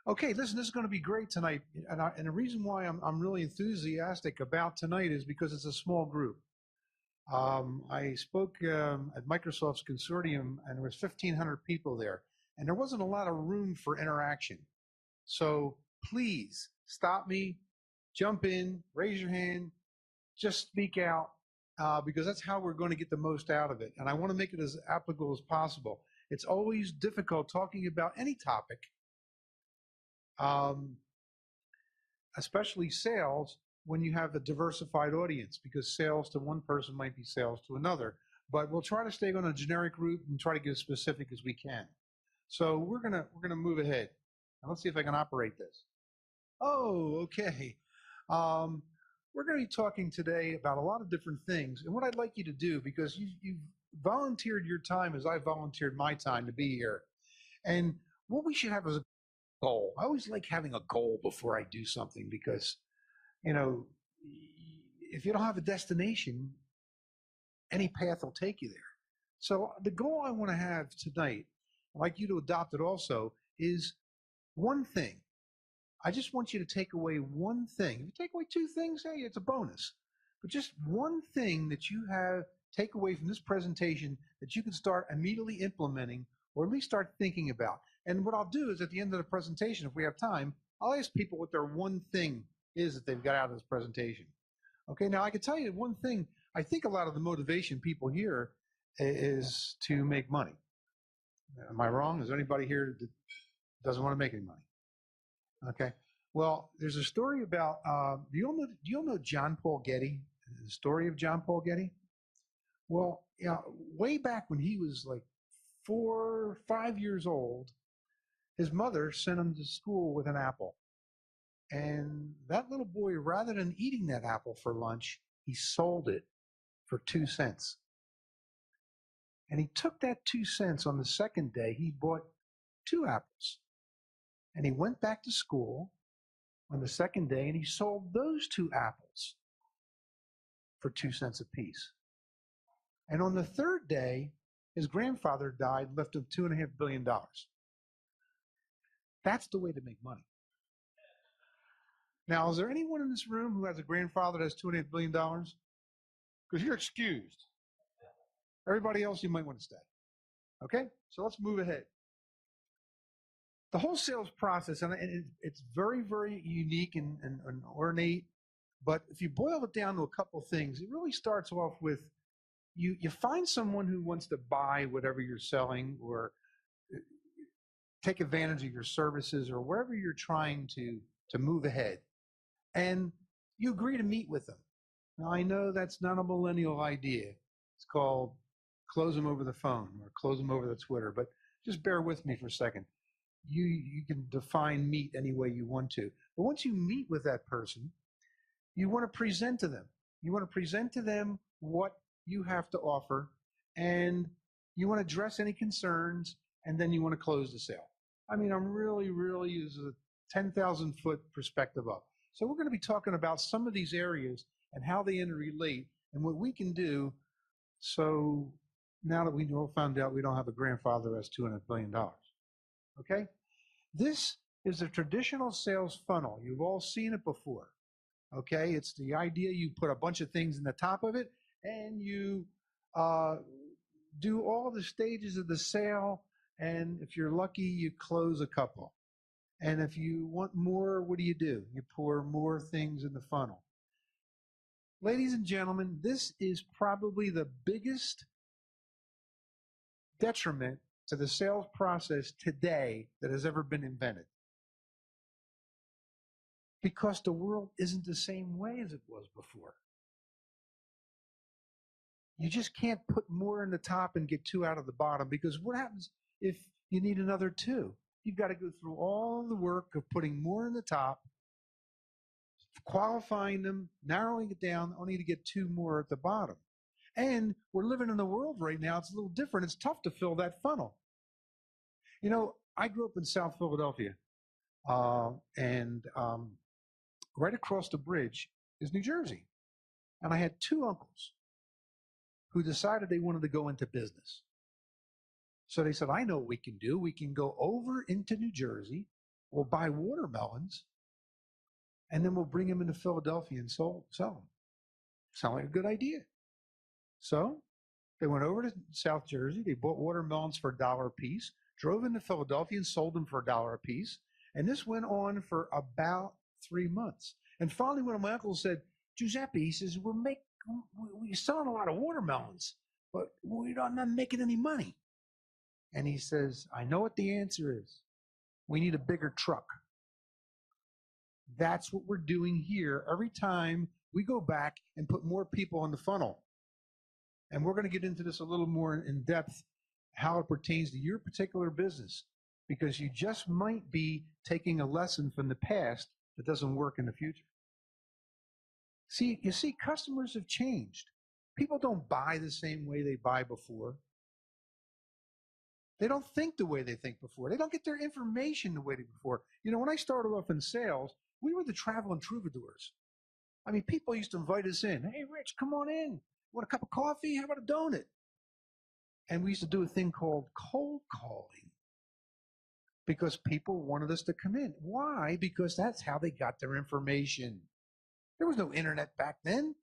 Okay, listen, this is going to be great tonight, and the reason why I'm really enthusiastic about tonight is because it's a small group. I spoke at Microsoft's consortium, and there was 1,500 people there, and there wasn't a lot of room for interaction. So please stop me, jump in, raise your hand, just speak out, because that's how we're going to get the most out of it. And I want to make it as applicable as possible. It's always difficult talking about any topic, um, especially sales, when you have a diversified audience, because sales to one person might be sales to another. But we'll try to stay on a generic route and try to get as specific as we can. So we're gonna move ahead. Now let's see if I can operate this. Oh, okay. Um, we're going to be talking today about a lot of different things. And what I'd like you to do, because you've volunteered your time as I volunteered my time to be here, and what we should have is a goal. I always like having a goal before I do something because, you know, if you don't have a destination, any path will take you there. So the goal I want to have tonight, I'd like you to adopt it also, is one thing. I just want you to take away one thing. If you take away two things, hey, it's a bonus. But just one thing that you have take away from this presentation that you can start immediately implementing, or at least start thinking about. And what I'll do is at the end of the presentation, if we have time, I'll ask people what their one thing is that they've got out of this presentation. Okay, now I can tell you one thing. I think a lot of the motivation people here is to make money. Am I wrong? Is there anybody here that doesn't want to make any money? Okay. Well, there's a story about, do you all know John Paul Getty? The story of John Paul Getty? Well, yeah, way back when he was like 4 or 5 years old, his mother sent him to school with an apple. And that little boy, rather than eating that apple for lunch, he sold it for 2 cents. And he took that 2 cents on the second day, he bought 2 apples. And he went back to school on the second day and he sold those 2 apples for 2 cents apiece. And on the third day, his grandfather died, left him $2.5 billion. That's the way to make money. Now, is there anyone in this room who has a grandfather that has $2.5 billion? Because you're excused. Everybody else, you might want to stay. Okay, so let's move ahead. The whole sales process, and it's very, very unique and ornate, but if you boil it down to a couple of things, it really starts off with you find someone who wants to buy whatever you're selling or take advantage of your services or wherever you're trying to move ahead. And you agree to meet with them. Now, I know that's not a millennial idea. It's called close them over the phone or close them over the Twitter, but just bear with me for a second. You can define meet any way you want to. But once you meet with that person, you want to present to them. You want to present to them what you have to offer, and you want to address any concerns, and then you want to close the sale. I mean, I'm really is a 10,000 foot perspective up. So we're going to be talking about some of these areas and how they interrelate and what we can do. So now that we all found out we don't have a grandfather who has $200 billion. Okay? This is a traditional sales funnel. You've all seen it before. Okay? It's the idea you put a bunch of things in the top of it and you do all the stages of the sale, and if you're lucky, you close a couple. And if you want more, what do? You pour more things in the funnel. Ladies and gentlemen, this is probably the biggest detriment to the sales process today that has ever been invented. Because the world isn't the same way as it was before. You just can't put more in the top and get 2 out of the bottom, because what happens if you need another 2? You've got to go through all the work of putting more in the top, qualifying them, narrowing it down, only to get 2 more at the bottom. And we're living in a world right now, it's a little different. It's tough to fill that funnel. You know, I grew up in South Philadelphia, and right across the bridge is New Jersey. And I had 2 uncles who decided they wanted to go into business. So they said, I know what we can do. We can go over into New Jersey we'll buy watermelons, and then we'll bring them into Philadelphia and sell them. Sound like a good idea. So they went over to South Jersey. They bought watermelons for $1 a piece, drove into Philadelphia and sold them for $1 a piece. And this went on for about 3 months. And finally, when my uncle said, Giuseppe, he says, we're selling a lot of watermelons, but we're not making any money. And he says, I know what the answer is. We need a bigger truck. That's what we're doing here every time we go back and put more people on the funnel. And we're going to get into this a little more in depth, how it pertains to your particular business, because you just might be taking a lesson from the past that doesn't work in the future. You see, customers have changed. People don't buy the same way they buy before. They don't think the way they think before. They don't get their information the way they before. You know, when I started off in sales, we were the traveling troubadours. I mean, people used to invite us in. Hey, Rich, come on in. Want a cup of coffee? How about a donut? And we used to do a thing called cold calling because people wanted us to come in. Why? Because that's how they got their information. There was no internet back then.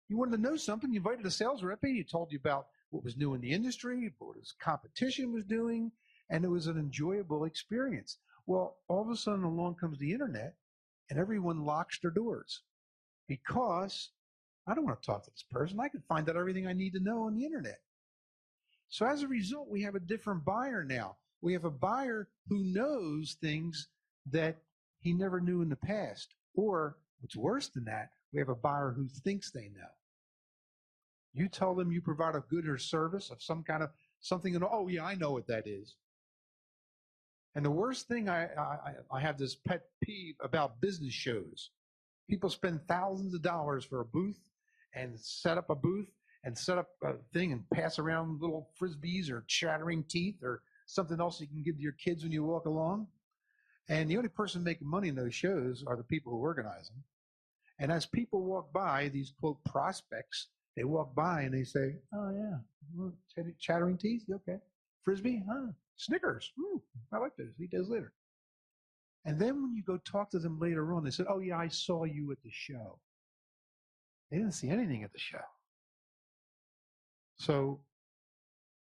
You wanted to know something, you invited a sales rep in, he told you about what was new in the industry, what his competition was doing, and it was an enjoyable experience. Well, all of a sudden along comes the internet, and everyone locks their doors because I don't want to talk to this person. I can find out everything I need to know on the internet. So as a result, we have a different buyer now. We have a buyer who knows things that he never knew in the past. Or what's worse than that, we have a buyer who thinks they know. You tell them you provide a good or service of some kind of something, and oh yeah, I know what that is. And the worst thing, I have this pet peeve about business shows. People spend thousands of dollars for a booth and set up a booth and set up a thing and pass around little frisbees or chattering teeth or something else you can give to your kids when you walk along. And the only person making money in those shows are the people who organize them. And as people walk by, these quote prospects, they walk by and they say, oh yeah, chattering teeth, okay. Frisbee, huh? Snickers, I like those, eat those later. And then when you go talk to them later on, they said, oh yeah, I saw you at the show. They didn't see anything at the show. So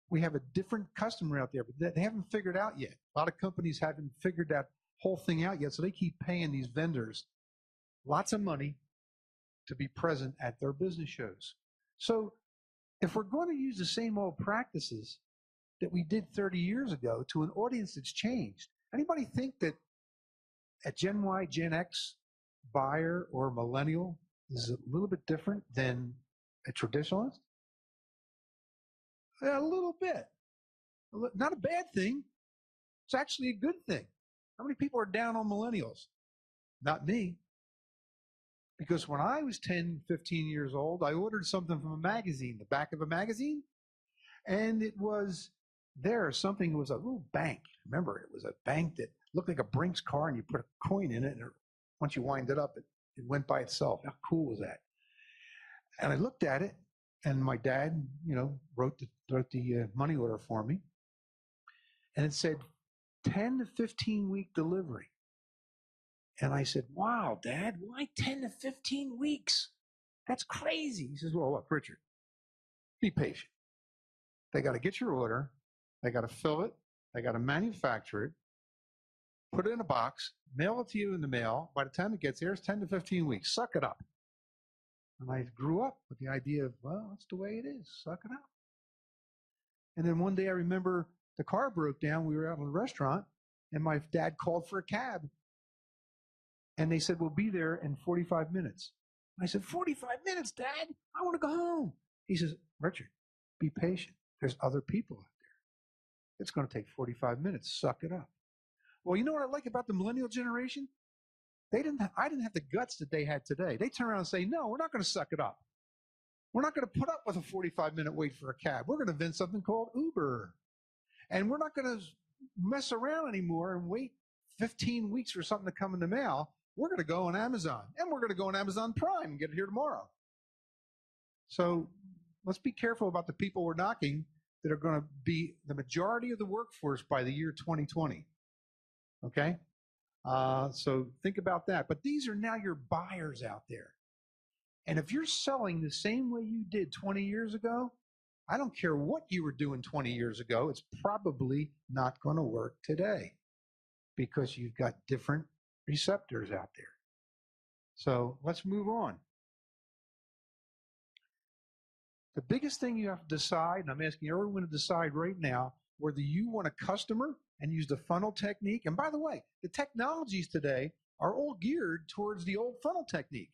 we have a different customer out there, but they haven't figured out yet. A lot of companies haven't figured that whole thing out yet, so they keep paying these vendors lots of money to be present at their business shows. So if we're going to use the same old practices that we did 30 years ago to an audience that's changed, anybody think that a Gen Y, Gen X buyer or millennial is a little bit different than a traditionalist? A little bit. Not a bad thing. It's actually a good thing. How many people are down on millennials? Not me. Because when I was 10, 15 years old, I ordered something from a magazine, the back of a magazine, and it was there. Something, it was a little bank. Remember, it was a bank that looked like a Brinks car, and you put a coin in it, and once you wind it up, it went by itself. How cool was that? And I looked at it, and my dad, wrote the money order for me, and it said 10 to 15 week delivery. And I said, wow, Dad, why 10 to 15 weeks? That's crazy. He says, well, look, Richard, be patient. They got to get your order. They got to fill it. They got to manufacture it, put it in a box, mail it to you in the mail. By the time it gets here, it's 10 to 15 weeks. Suck it up. And I grew up with the idea of, well, that's the way it is. Suck it up. And then one day I remember the car broke down. We were out in a restaurant, and my dad called for a cab. And they said, we'll be there in 45 minutes. I said, 45 minutes, Dad? I want to go home. He says, Richard, be patient. There's other people out there. It's going to take 45 minutes. Suck it up. Well, you know what I like about the millennial generation? I didn't have the guts that they had today. They turn around and say, no, we're not going to suck it up. We're not going to put up with a 45-minute wait for a cab. We're going to invent something called Uber. And we're not going to mess around anymore and wait 15 weeks for something to come in the mail. We're going to go on Amazon, and we're going to go on Amazon Prime and get it here tomorrow. So let's be careful about the people we're knocking that are going to be the majority of the workforce by the year 2020. Okay? So think about that. But these are now your buyers out there. And if you're selling the same way you did 20 years ago, I don't care what you were doing 20 years ago, it's probably not going to work today because you've got different receptors out there. So let's move on. The biggest thing you have to decide, and I'm asking everyone to decide right now, whether you want a customer and use the funnel technique. And by the way, the technologies today are all geared towards the old funnel technique.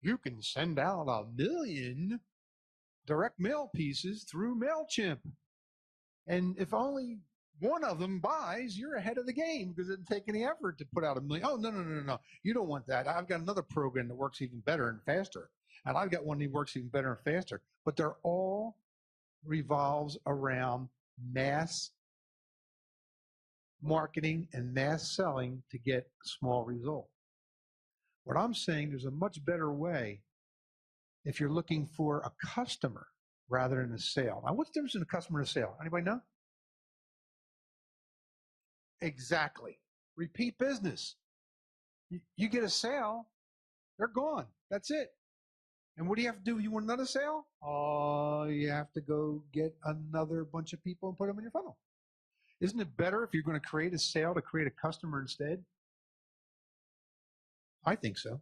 You can send out 1 million direct mail pieces through MailChimp. And if only one of them buys, you're ahead of the game because it didn't take any effort to put out 1 million. Oh, no. You don't want that. I've got another program that works even better and faster. And I've got one that works even better and faster. But they're all revolves around mass marketing and mass selling to get a small result. What I'm saying, there's a much better way if you're looking for a customer rather than a sale. Now, what's the difference in a customer and a sale? Anybody know? Exactly. Repeat business. You get a sale, they're gone. That's it. And what do you have to do? You want another sale? Oh, you have to go get another bunch of people and put them in your funnel. Isn't it better if you're going to create a sale to create a customer instead? I think so.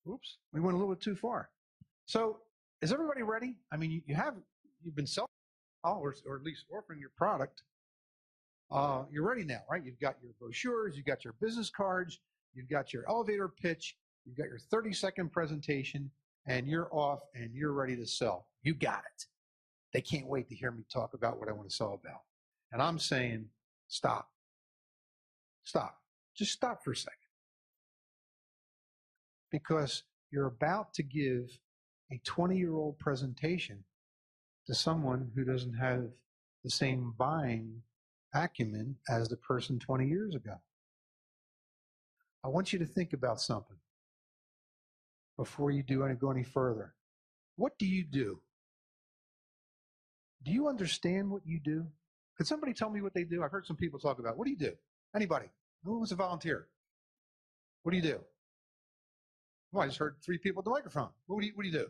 Oops, we went a little bit too far. So is everybody ready? I mean, you've been selling or at least offering your product. You're ready now, right? You've got your brochures, you've got your business cards, you've got your elevator pitch, you've got your 30-second presentation, and you're off and you're ready to sell. You got it. They can't wait to hear me talk about what I want to sell about. And I'm saying, stop. Stop. Just stop for a second. Because you're about to give a 20-year-old presentation to someone who doesn't have the same buying acumen as the person 20 years ago. I want you to think about something before you go any further. What do you do? Do you understand what you do? Could somebody tell me what they do? I've heard some people talk about, what do you do? Anybody? Who wants to volunteer? What do you do? Well, I just heard 3 people at the microphone. What do you do?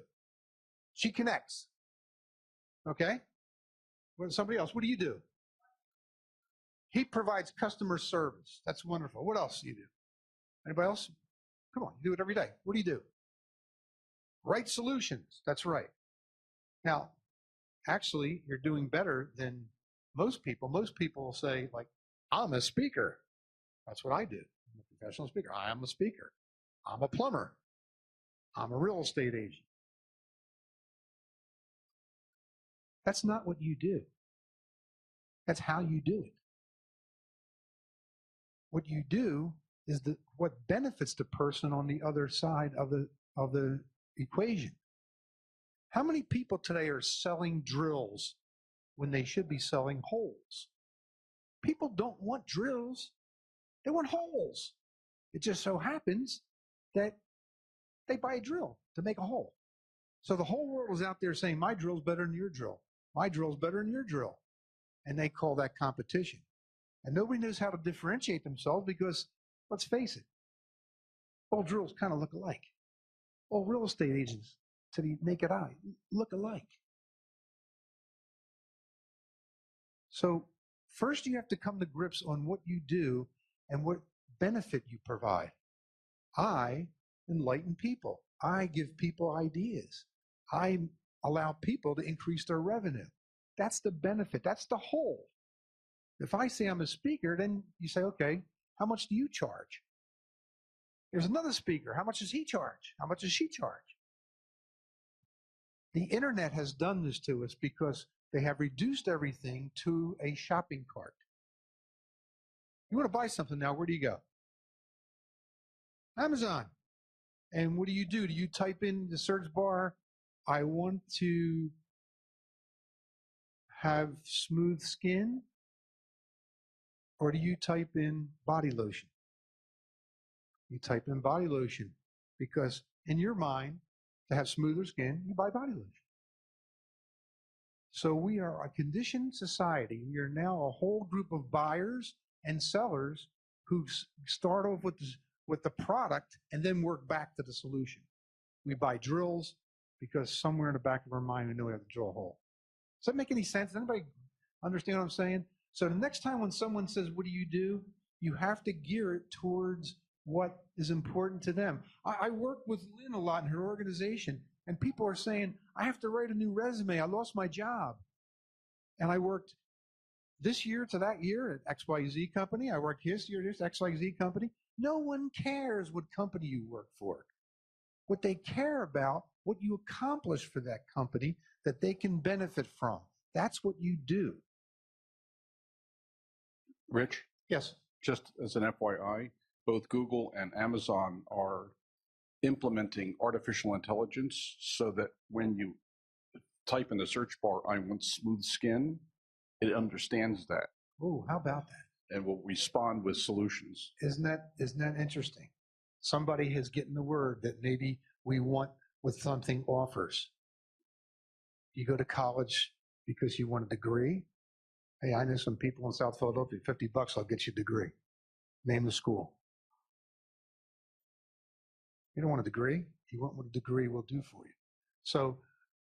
She connects. Okay? Somebody else, what do you do? He provides customer service. That's wonderful. What else do you do? Anybody else? Come on, you do it every day. What do you do? Write solutions. That's right. Now, actually, you're doing better than most people. Most people will say, like, I'm a speaker. That's what I do. I'm a professional speaker. I am a speaker. I'm a plumber. I'm a real estate agent. That's not what you do. That's how you do it. What you do is what benefits the person on the other side of the equation. How many people today are selling drills when they should be selling holes? People don't want drills. They want holes. It just so happens that they buy a drill to make a hole. So the whole world is out there saying, my drill's better than your drill. My drill's better than your drill. And they call that competition. And nobody knows how to differentiate themselves because, let's face it, all drills kind of look alike. All real estate agents, to the naked eye, look alike. So first you have to come to grips on what you do and what benefit you provide. I enlighten people. I give people ideas. I allow people to increase their revenue. That's the benefit. That's the whole. If I say I'm a speaker, then you say, okay, how much do you charge? There's another speaker. How much does he charge? How much does she charge? The internet has done this to us because they have reduced everything to a shopping cart. You want to buy something now, where do you go? Amazon. And what do? Do you type in the search bar, I want to have smooth skin? Or do you type in body lotion? You type in body lotion because in your mind, to have smoother skin, you buy body lotion. So we are a conditioned society. We are now a whole group of buyers and sellers who start off with the product and then work back to the solution. We buy drills because somewhere in the back of our mind we know we have to drill a hole. Does that make any sense? Does anybody understand what I'm saying? So the next time when someone says, what do? You have to gear it towards what is important to them. I work with Lynn a lot in her organization, and people are saying, I have to write a new resume. I lost my job. And I worked this year to that year at XYZ company. I worked this year at this XYZ company. No one cares what company you work for. What they care about, what you accomplish for that company that they can benefit from. That's what you do. Rich? Yes. Just as an FYI, both Google and Amazon are implementing artificial intelligence so that when you type in the search bar, I want smooth skin, it understands that. Oh, how about that? And will respond with solutions. Isn't that interesting? Somebody has gotten the word that maybe we want with something offers. You go to college because you want a degree. Hey, I know some people in South Philadelphia, $50, I'll get you a degree. Name the school. You don't want a degree. You want what a degree will do for you. So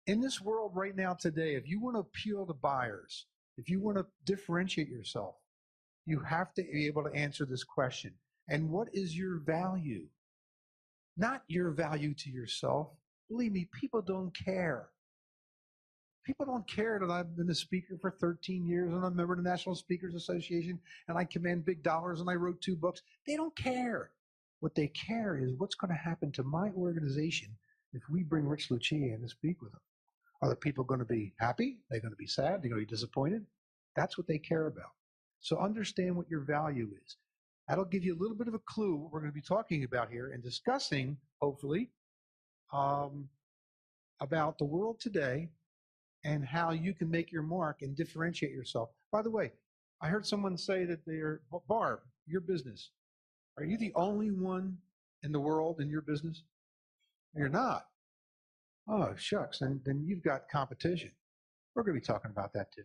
in this world right now today, if you want to appeal to buyers, if you want to differentiate yourself, you have to be able to answer this question. And what is your value? Not your value to yourself. Believe me, people don't care. People don't care that I've been a speaker for 13 years and I'm a member of the National Speakers Association and I command big dollars and I wrote 2 books. They don't care. What they care is what's going to happen to my organization if we bring Rich Lucia in to speak with them. Are the people going to be happy? They're going to be sad? They're going to be disappointed? That's what they care about. So understand what your value is. That'll give you a little bit of a clue what we're going to be talking about here and discussing, hopefully, about the world today and how you can make your mark and differentiate yourself. By the way, I heard someone say that they're, Barb, your business, are you the only one in the world in your business? You're not. Oh, shucks, and then you've got competition. We're going to be talking about that too.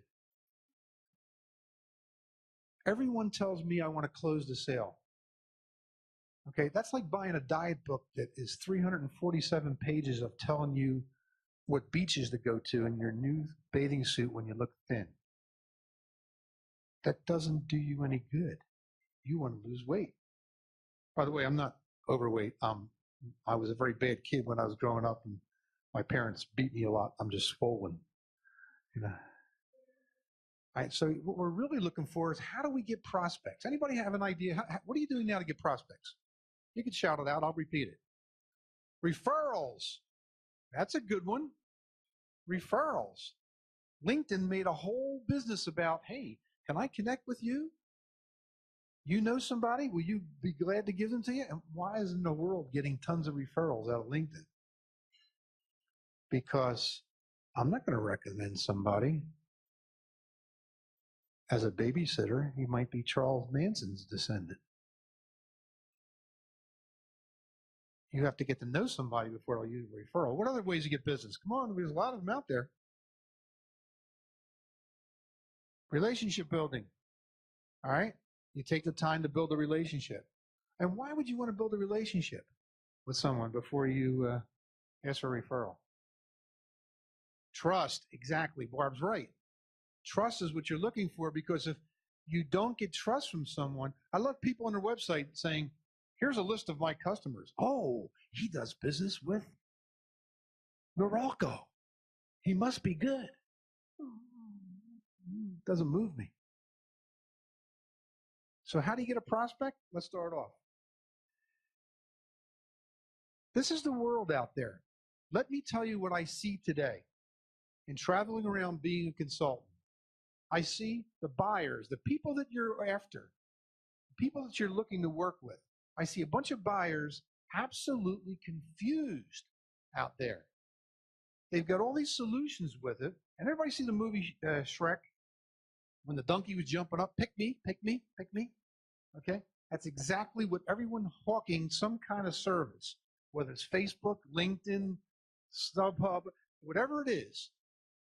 Everyone tells me I want to close the sale. Okay, that's like buying a diet book that is 347 pages of telling you what beaches to go to in your new bathing suit when you look thin. That doesn't do you any good. You want to lose weight. By the way, I'm not overweight. I was a very bad kid when I was growing up, and my parents beat me a lot. I'm just swollen. You know. All right, so what we're really looking for is how do we get prospects? Anybody have an idea? What are you doing now to get prospects? You can shout it out. I'll repeat it. Referrals. That's a good one. Referrals. LinkedIn made a whole business about, hey, can I connect with you? You know somebody? Will you be glad to give them to you? And why isn't the world getting tons of referrals out of LinkedIn? Because I'm not going to recommend somebody as a babysitter. He might be Charles Manson's descendant. You have to get to know somebody before they'll use a referral. What other ways to get business? Come on, there's a lot of them out there. Relationship building. All right? You take the time to build a relationship. And why would you want to build a relationship with someone before you ask for a referral? Trust. Exactly. Barb's right. Trust is what you're looking for, because if you don't get trust from someone, I love people on their website saying, here's a list of my customers. Oh, he does business with Morocco. He must be good. Doesn't move me. So how do you get a prospect? Let's start off. This is the world out there. Let me tell you what I see today in traveling around being a consultant. I see the buyers, the people that you're after, the people that you're looking to work with. I see a bunch of buyers absolutely confused out there. They've got all these solutions with it. And everybody see the movie Shrek? When the donkey was jumping up, pick me, pick me, pick me. Okay? That's exactly what everyone hawking some kind of service, whether it's Facebook, LinkedIn, StubHub, whatever it is,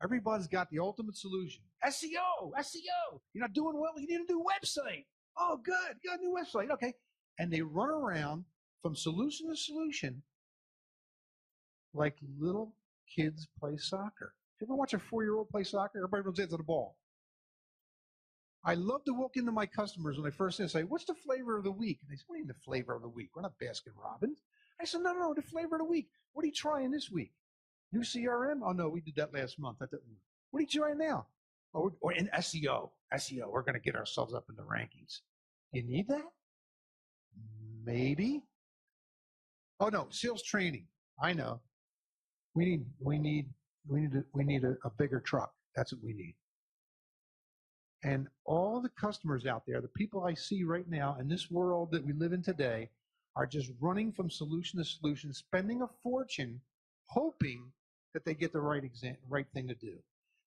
everybody's got the ultimate solution. SEO, SEO. You're not doing well, you need a new website. Oh, good. Got a new website. Okay. And they run around from solution to solution like little kids play soccer. You ever watch a 4-year-old play soccer? Everybody runs into the ball. I love to walk into my customers when I first say, what's the flavor of the week? And they say, what do you mean the flavor of the week? We're not Baskin Robbins. I said, no, the flavor of the week. What are you trying this week? New CRM? Oh, no, we did that last month. What are you trying now? Or in SEO. SEO, we're going to get ourselves up in the rankings. You need that? Maybe. Oh, no, sales training. I know. We need a bigger truck. That's what we need. And all the customers out there, the people I see right now in this world that we live in today, are just running from solution to solution, spending a fortune, hoping that they get the right thing to do.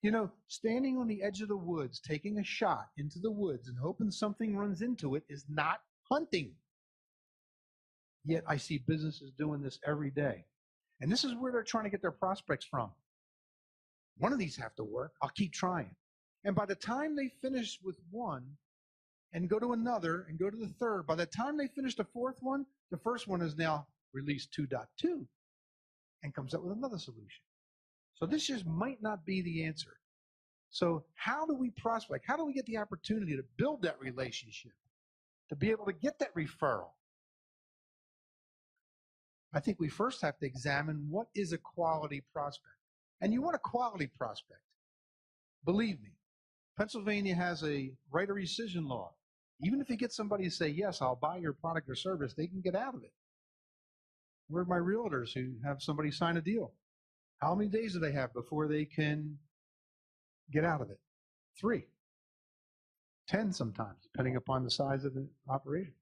You know, standing on the edge of the woods, taking a shot into the woods and hoping something runs into it is not hunting. Yet I see businesses doing this every day. And this is where they're trying to get their prospects from. One of these have to work. I'll keep trying. And by the time they finish with one and go to another and go to the third, by the time they finish the fourth one, the first one is now released 2.2 and comes up with another solution. So this just might not be the answer. So how do we prospect? How do we get the opportunity to build that relationship, to be able to get that referral? I think we first have to examine what is a quality prospect. And you want a quality prospect. Believe me, Pennsylvania has a right of rescission law. Even if you get somebody to say, yes, I'll buy your product or service, they can get out of it. Where are my realtors who have somebody sign a deal? How many days do they have before they can get out of it? 3, 10 sometimes, depending upon the size of the operation.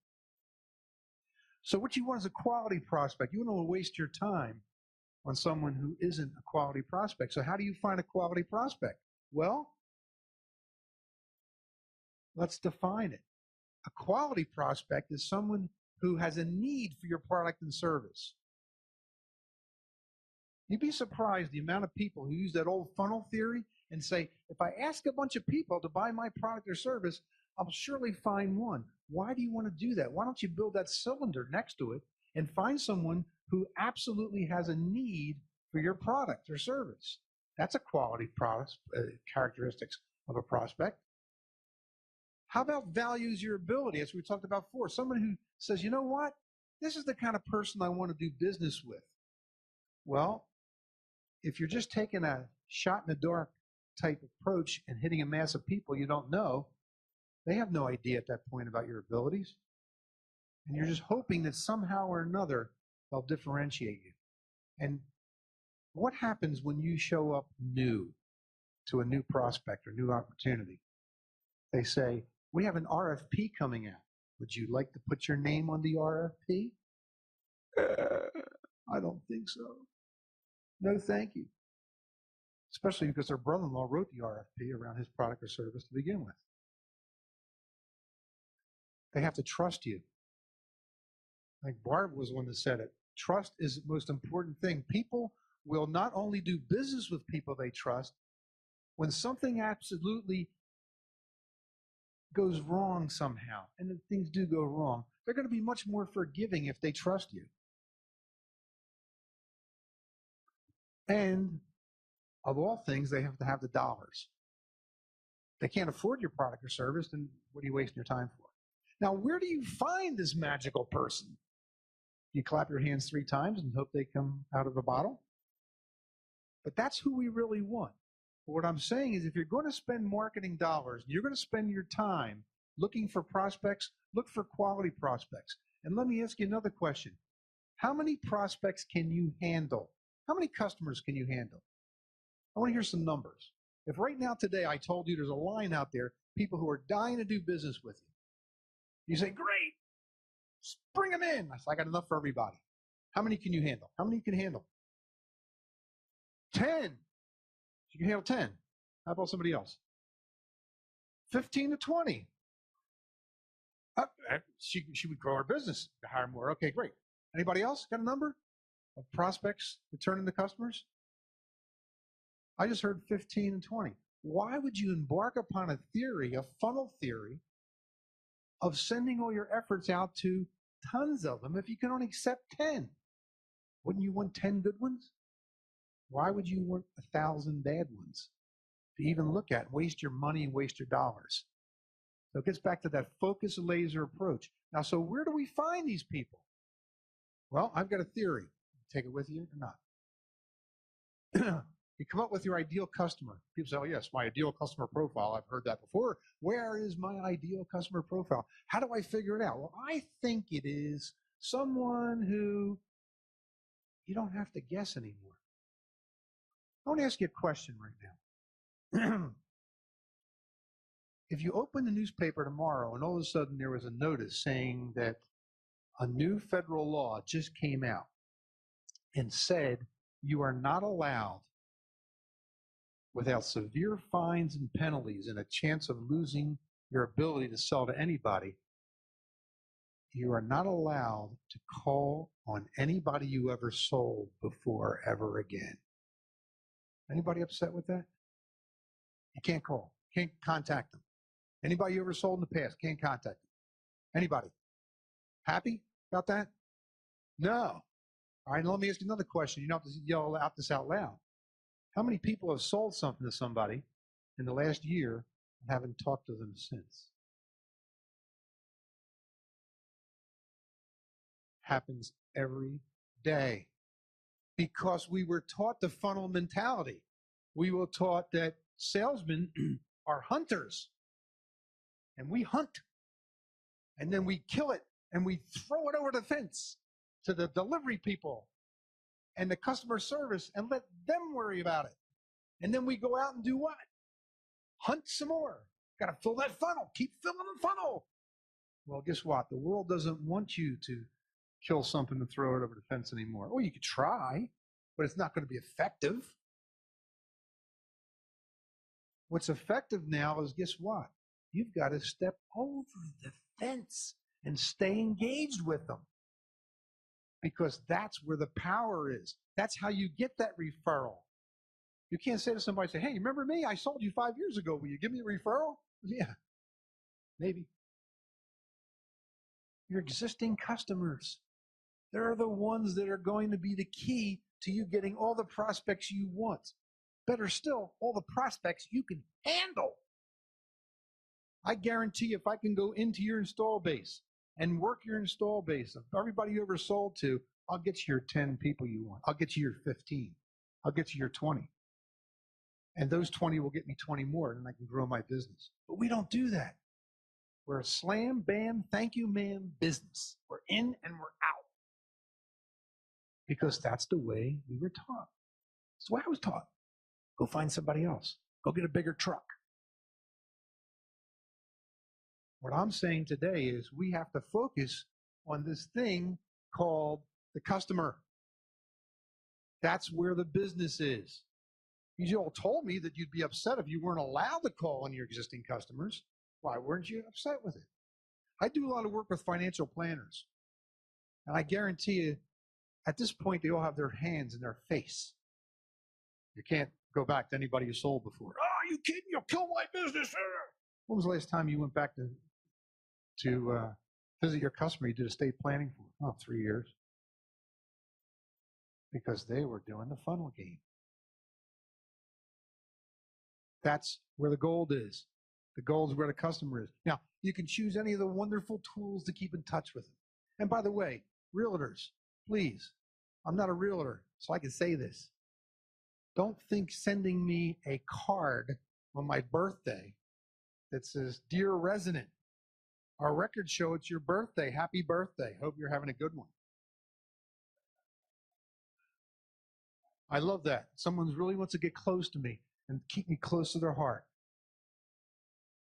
So what you want is a quality prospect. You don't want to waste your time on someone who isn't a quality prospect. So how do you find a quality prospect? Well, let's define it. A quality prospect is someone who has a need for your product and service. You'd be surprised the amount of people who use that old funnel theory and say, if I ask a bunch of people to buy my product or service, I'll surely find one. Why do you want to do that? Why don't you build that cylinder next to it and find someone who absolutely has a need for your product or service? That's a quality product, characteristics of a prospect. How about values your ability, as we talked about before? Someone who says, you know what? This is the kind of person I want to do business with. Well, if you're just taking a shot in the dark type approach and hitting a mass of people you don't know, they have no idea at that point about your abilities. And you're just hoping that somehow or another they'll differentiate you. And what happens when you show up new to a new prospect or new opportunity? They say, we have an RFP coming out. Would you like to put your name on the RFP? I don't think so. No, thank you. Especially because their brother-in-law wrote the RFP around his product or service to begin with. They have to trust you. Like Barb was the one that said it. Trust is the most important thing. People will not only do business with people they trust, when something absolutely goes wrong somehow, and if things do go wrong, they're going to be much more forgiving if they trust you. And of all things, they have to have the dollars. If they can't afford your product or service, then what are you wasting your time for? Now, where do you find this magical person? You clap your hands 3 times and hope they come out of a bottle? But that's who we really want. But what I'm saying is if you're going to spend marketing dollars, you're going to spend your time looking for prospects, look for quality prospects. And let me ask you another question. How many prospects can you handle? How many customers can you handle? I want to hear some numbers. If right now today I told you there's a line out there, people who are dying to do business with you, you say, great, bring them in. I got enough for everybody. How many can you handle? How many you can handle? 10. You can handle 10. How about somebody else? 15 to 20. She would grow her business to hire more. Okay, great. Anybody else got a number of prospects to turn into customers? I just heard 15 and 20. Why would you embark upon a theory, a funnel theory, of sending all your efforts out to tons of them if you can only accept 10? Wouldn't you want 10 good ones? Why would you want 1,000 bad ones to even look at? Waste your money and waste your dollars. So it gets back to that focus laser approach. Now, so where do we find these people? Well, I've got a theory. Take it with you or not. You come up with your ideal customer. People say, oh, yes, my ideal customer profile. I've heard that before. Where is my ideal customer profile? How do I figure it out? Well, I think it is someone who you don't have to guess anymore. I want to ask you a question right now. If you open the newspaper tomorrow and all of a sudden there was a notice saying that a new federal law just came out and said you are not allowed, without severe fines and penalties and a chance of losing your ability to sell to anybody, you are not allowed to call on anybody you ever sold before ever again. Anybody upset with that? You can't call, can't contact them. Anybody you ever sold in the past, can't contact them. Anybody? Happy about that? No. All right, let me ask you another question. You don't have to yell out this out loud. How many people have sold something to somebody in the last year and haven't talked to them since? Happens every day. Because we were taught the funnel mentality. We were taught that salesmen are hunters. And we hunt. And then we kill it and we throw it over the fence to the delivery people and the customer service and let them worry about it. And then we go out and do what? Hunt some more. Got to fill that funnel. Keep filling the funnel. Well, guess what? The world doesn't want you to kill something and throw it over the fence anymore. Or you could try, but it's not going to be effective. What's effective now is, guess what? You've got to step over the fence and stay engaged with them. Because that's where the power is. That's how you get that referral. You can't say to somebody, say, hey, remember me? I sold you 5 years ago. Will you give me a referral? Yeah, maybe. Your existing customers, they're the ones that are going to be the key to you getting all the prospects you want. Better still, all the prospects you can handle. I guarantee if I can go into your install base and work your install base of everybody you ever sold to, I'll get you your 10 people you want. I'll get you your 15. I'll get you your 20. And those 20 will get me 20 more, and I can grow my business. But we don't do that. We're a slam, bam, thank you, ma'am business. We're in and we're out. Because that's the way we were taught. That's the way I was taught. Go find somebody else. Go get a bigger truck. What I'm saying today is we have to focus on this thing called the customer. That's where the business is. You all told me that you'd be upset if you weren't allowed to call on your existing customers. Why weren't you upset with it? I do a lot of work with financial planners. And I guarantee you, at this point, they all have their hands in their face. You can't go back to anybody you sold before. Oh, you kidding? You'll kill my business. When was the last time you went back to visit your customer you did estate planning for? Oh, 3 years. Because they were doing the funnel game. That's where the gold is. The gold is where the customer is. Now, you can choose any of the wonderful tools to keep in touch with them. And by the way, realtors, please, I'm not a realtor, so I can say this. Don't think sending me a card on my birthday that says, Dear resident, our records show it's your birthday. Happy birthday. Hope you're having a good one. I love that. Someone really wants to get close to me and keep me close to their heart.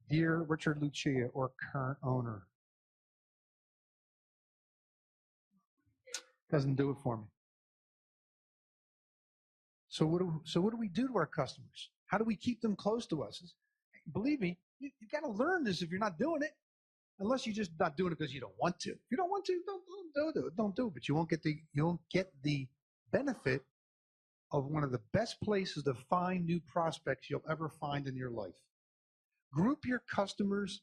Dear Richard Lucia or current owner. Doesn't do it for me. So what do we do to our customers? How do we keep them close to us? Believe me, you've got to learn this if you're not doing it. Unless you're just not doing it because you don't want to. If you don't want to, don't do it. But you won't get the benefit of one of the best places to find new prospects you'll ever find in your life. Group your customers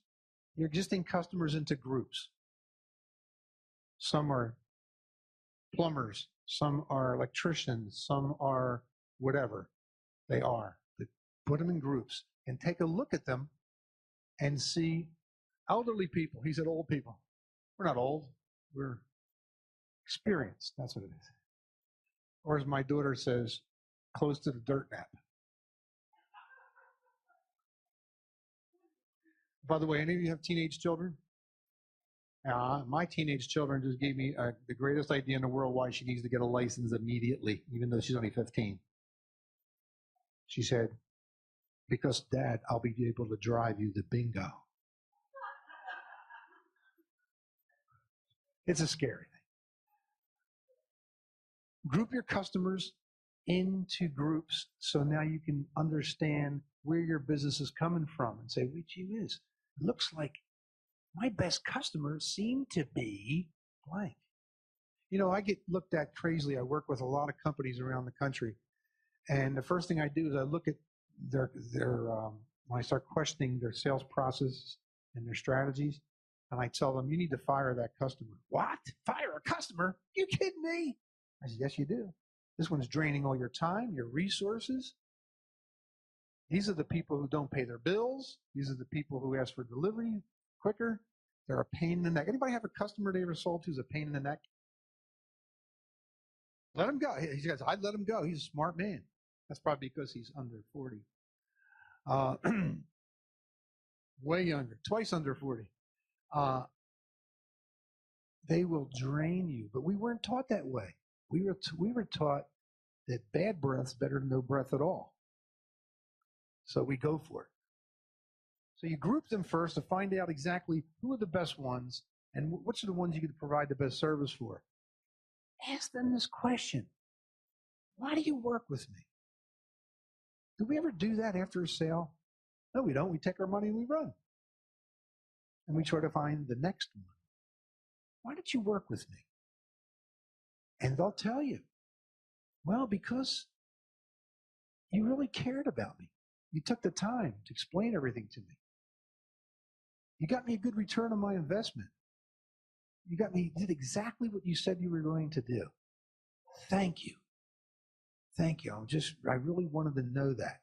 your existing customers into groups. Some are plumbers, some are electricians, some are whatever they are. But put them in groups and take a look at them and see elderly people. He said old people. We're not old. We're experienced. That's what it is. Or as my daughter says, close to the dirt nap. By the way, any of you have teenage children? My teenage children just gave me the greatest idea in the world why she needs to get a license immediately, even though she's only 15. She said, because Dad, I'll be able to drive you to bingo. It's a scary thing. Group your customers into groups so now you can understand where your business is coming from and say, wait, gee whiz, it looks like my best customers seem to be blank. You know, I get looked at crazily. I work with a lot of companies around the country. And the first thing I do is I look at their when I start questioning their sales process and their strategies, and I tell them, you need to fire that customer. What? Fire a customer? You kidding me? I said, yes, you do. This one's draining all your time, your resources. These are the people who don't pay their bills. These are the people who ask for delivery quicker. They're a pain in the neck. Anybody have a customer they ever sold to who's a pain in the neck? Let him go. He says, I'd let him go. He's a smart man. That's probably because he's under 40. Way younger, twice under 40. They will drain you. But we weren't taught that way. We were taught that bad breath's better than no breath at all. So we go for it. So you group them first to find out exactly who are the best ones and which are the ones you can provide the best service for. Ask them this question. Why do you work with me? Do we ever do that after a sale? No, we don't. We take our money and we run. And we try to find the next one. Why did you work with me? And they'll tell you, well, because you really cared about me. You took the time to explain everything to me. You got me a good return on my investment. You did exactly what you said you were going to do. Thank you. Thank you. I really wanted to know that.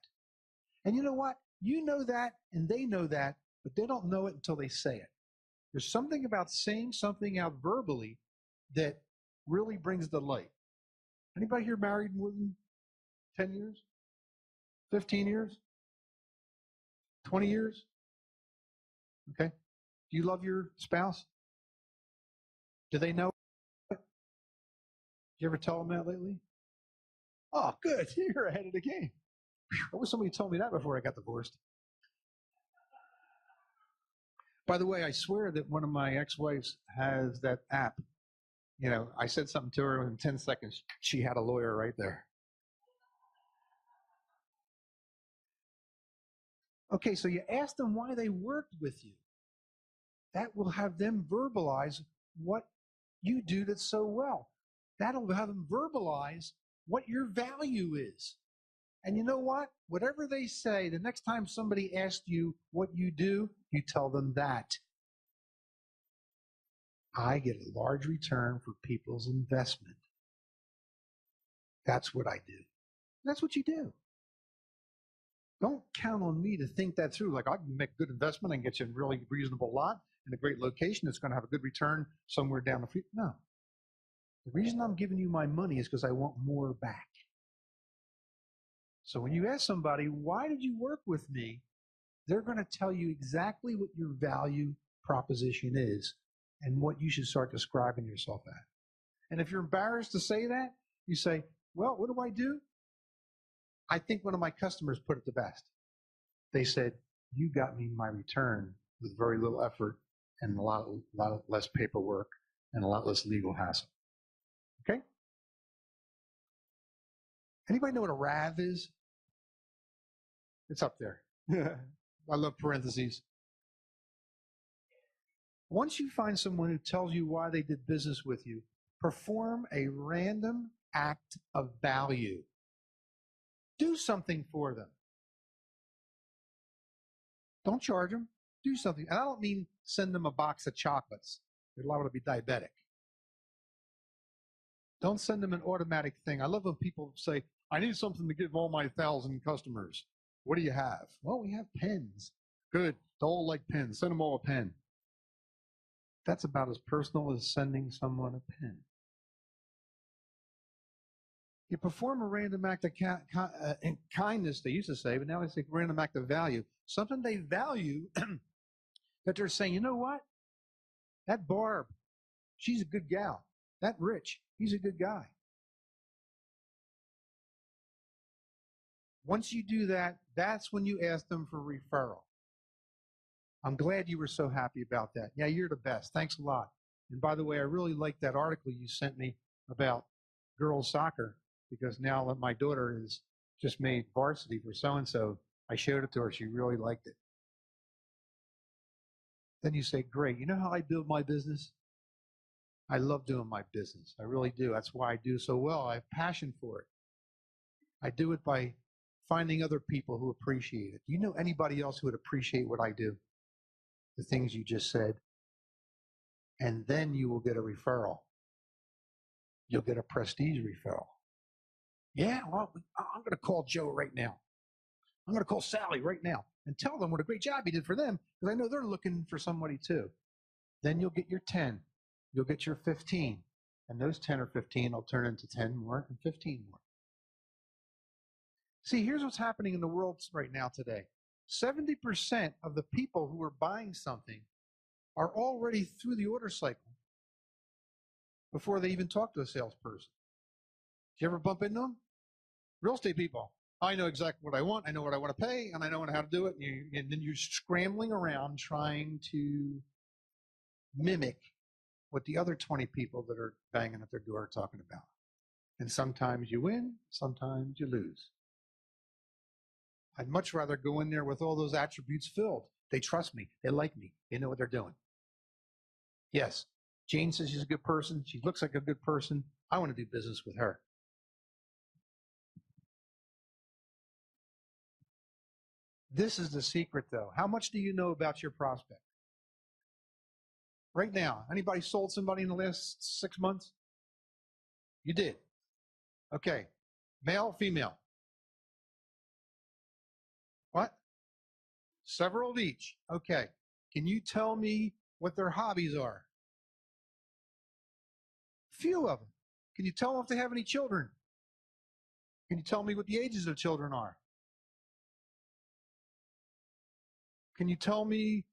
And you know what? You know that and they know that, but they don't know it until they say it. There's something about saying something out verbally that really brings the light. Anybody here married more than 10 years? 15 years? 20 years? Okay. Do you love your spouse? Do they know it? Did you ever tell them that lately? Oh, good. You're ahead of the game. I wish somebody told me that before I got divorced. By the way, I swear that one of my ex-wives has that app. You know, I said something to her, and in 10 seconds, she had a lawyer right there. Okay, so you ask them why they worked with you. That will have them verbalize what you do that's so well. That'll have them verbalize what your value is. And you know what? Whatever they say, the next time somebody asks you what you do, you tell them that. I get a large return for people's investment. That's what I do. That's what you do. Don't count on me to think that through. Like, I can make a good investment and get you a really reasonable lot in a great location that's going to have a good return somewhere down the street. No. The reason I'm giving you my money is because I want more back. So when you ask somebody, why did you work with me? They're going to tell you exactly what your value proposition is and what you should start describing yourself at. And if you're embarrassed to say that, you say, well, what do I do? I think one of my customers put it the best. They said, you got me my return with very little effort and a lot less paperwork and a lot less legal hassle. Okay? Anybody know what a RAV is? It's up there. I love parentheses. Once you find someone who tells you why they did business with you, perform a random act of value. Do something for them. Don't charge them. Do something. And I don't mean send them a box of chocolates. They're liable to be diabetic. Don't send them an automatic thing. I love when people say, I need something to give all my 1,000 customers. What do you have? Well, we have pens. Good. They all like pens. Send them all a pen. That's about as personal as sending someone a pen. You perform a random act of kindness, they used to say, but now they say random act of value. Something they value that they're saying, you know what? That Barb, she's a good gal. That Rich, he's a good guy. Once you do that, that's when you ask them for referral. I'm glad you were so happy about that. Yeah, you're the best. Thanks a lot. And by the way, I really liked that article you sent me about girls soccer, because now that my daughter has just made varsity for so-and-so, I showed it to her. She really liked it. Then you say, great. You know how I build my business? I love doing my business. I really do. That's why I do so well. I have passion for it. I do it by finding other people who appreciate it. Do you know anybody else who would appreciate what I do? The things you just said. And then you will get a referral. You'll get a prestige referral. Yeah, well, I'm going to call Joe right now. I'm going to call Sally right now and tell them what a great job he did for them, because I know they're looking for somebody too. Then you'll get your 10. You'll get your 15. And those 10 or 15 will turn into 10 more and 15 more. See, here's what's happening in the world right now today. 70% of the people who are buying something are already through the order cycle before they even talk to a salesperson. Do you ever bump into them? Real estate people. I know exactly what I want. I know what I want to pay, and I know how to do it. And then you're scrambling around trying to mimic what the other 20 people that are banging at their door are talking about. And sometimes you win, sometimes you lose. I'd much rather go in there with all those attributes filled. They trust me. They like me. They know what they're doing. Yes, Jane says she's a good person. She looks like a good person. I want to do business with her. This is the secret, though. How much do you know about your prospect? Right now, anybody sold somebody in the last 6 months? You did. Okay. Male, female? What? Several of each. Okay. Can you tell me what their hobbies are? Few of them. Can you tell them if they have any children? Can you tell me what the ages of children are? Can you tell me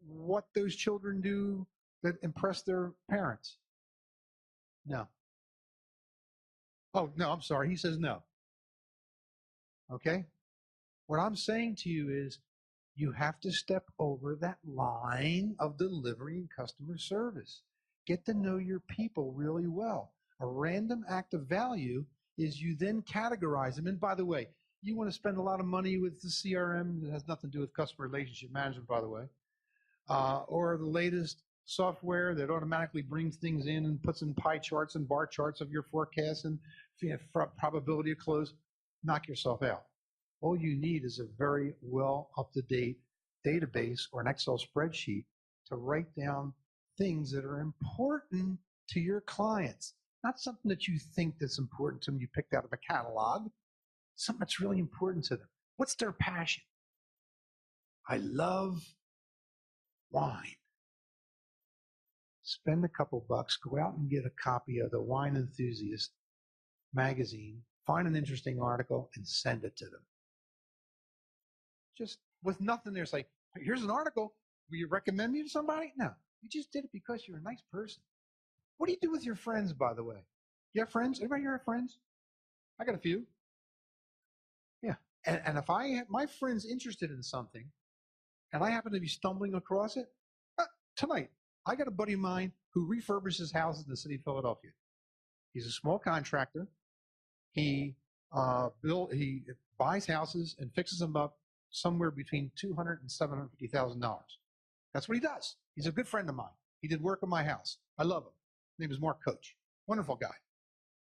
what those children do that impress their parents? No. Oh, no, I'm sorry. He says no. Okay? What I'm saying to you is you have to step over that line of delivering customer service. Get to know your people really well. A random act of value is you then categorize them. And by the way, you want to spend a lot of money with the CRM that has nothing to do with customer relationship management, by the way, or the latest software that automatically brings things in and puts in pie charts and bar charts of your forecast and probability of close. Knock yourself out. All you need is a very well up-to-date database or an Excel spreadsheet to write down things that are important to your clients. Not something that you think that's important to them you picked out of a catalog. Something that's really important to them. What's their passion? I love wine. Spend a couple bucks, go out and get a copy of the Wine Enthusiast magazine, find an interesting article, and send it to them. Just with nothing there, say, here's an article. Will you recommend me to somebody? No, you just did it because you're a nice person. What do you do with your friends, by the way? You have friends? Everybody here have friends? I got a few. Yeah. And if my friend's interested in something and I happen to be stumbling across it, tonight, I got a buddy of mine who refurbishes houses in the city of Philadelphia. He's a small contractor. He buys houses and fixes them up somewhere between $200,000 and $750,000. That's what he does. He's a good friend of mine. He did work on my house. I love him. His name is Mark Coach. Wonderful guy.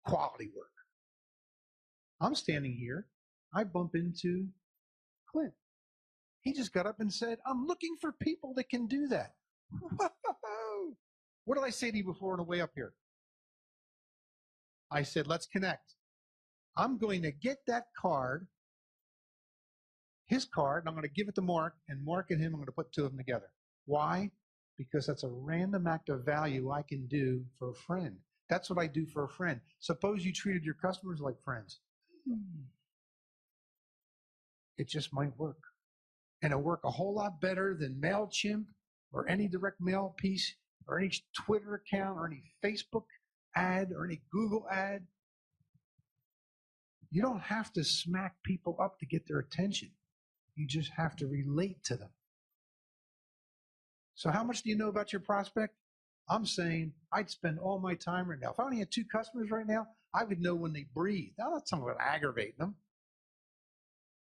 Quality work. I'm standing here. I bump into Clint. He just got up and said, I'm looking for people that can do that. Whoa. What did I say to you before on the way up here? I said, let's connect. I'm going to get that card, his card, and I'm going to give it to Mark, and Mark and him, I'm going to put two of them together. Why? Because that's a random act of value I can do for a friend. That's what I do for a friend. Suppose you treated your customers like friends. It just might work. And it'll work a whole lot better than MailChimp or any direct mail piece or any Twitter account or any Facebook ad or any Google ad. You don't have to smack people up to get their attention. You just have to relate to them. So how much do you know about your prospect? I'm saying I'd spend all my time right now. If I only had 2 customers right now, I would know when they breathe. Now, that's something about aggravating them.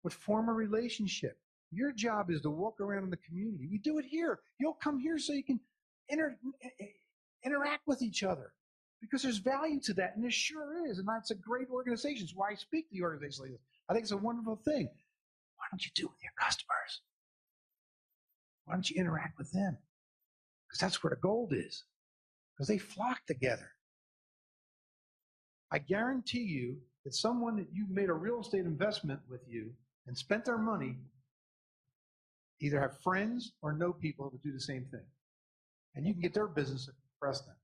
But form a relationship. Your job is to walk around in the community. We do it here. You'll come here so you can interact with each other because there's value to that, and there sure is. And that's a great organization. It's why I speak to the organization like this. I think it's a wonderful thing. Why don't you do it with your customers? Why don't you interact with them? Because that's where the gold is. Because they flock together. I guarantee you that someone that you've made a real estate investment with you and spent their money either have friends or know people that do the same thing. And you can get their business and impress them.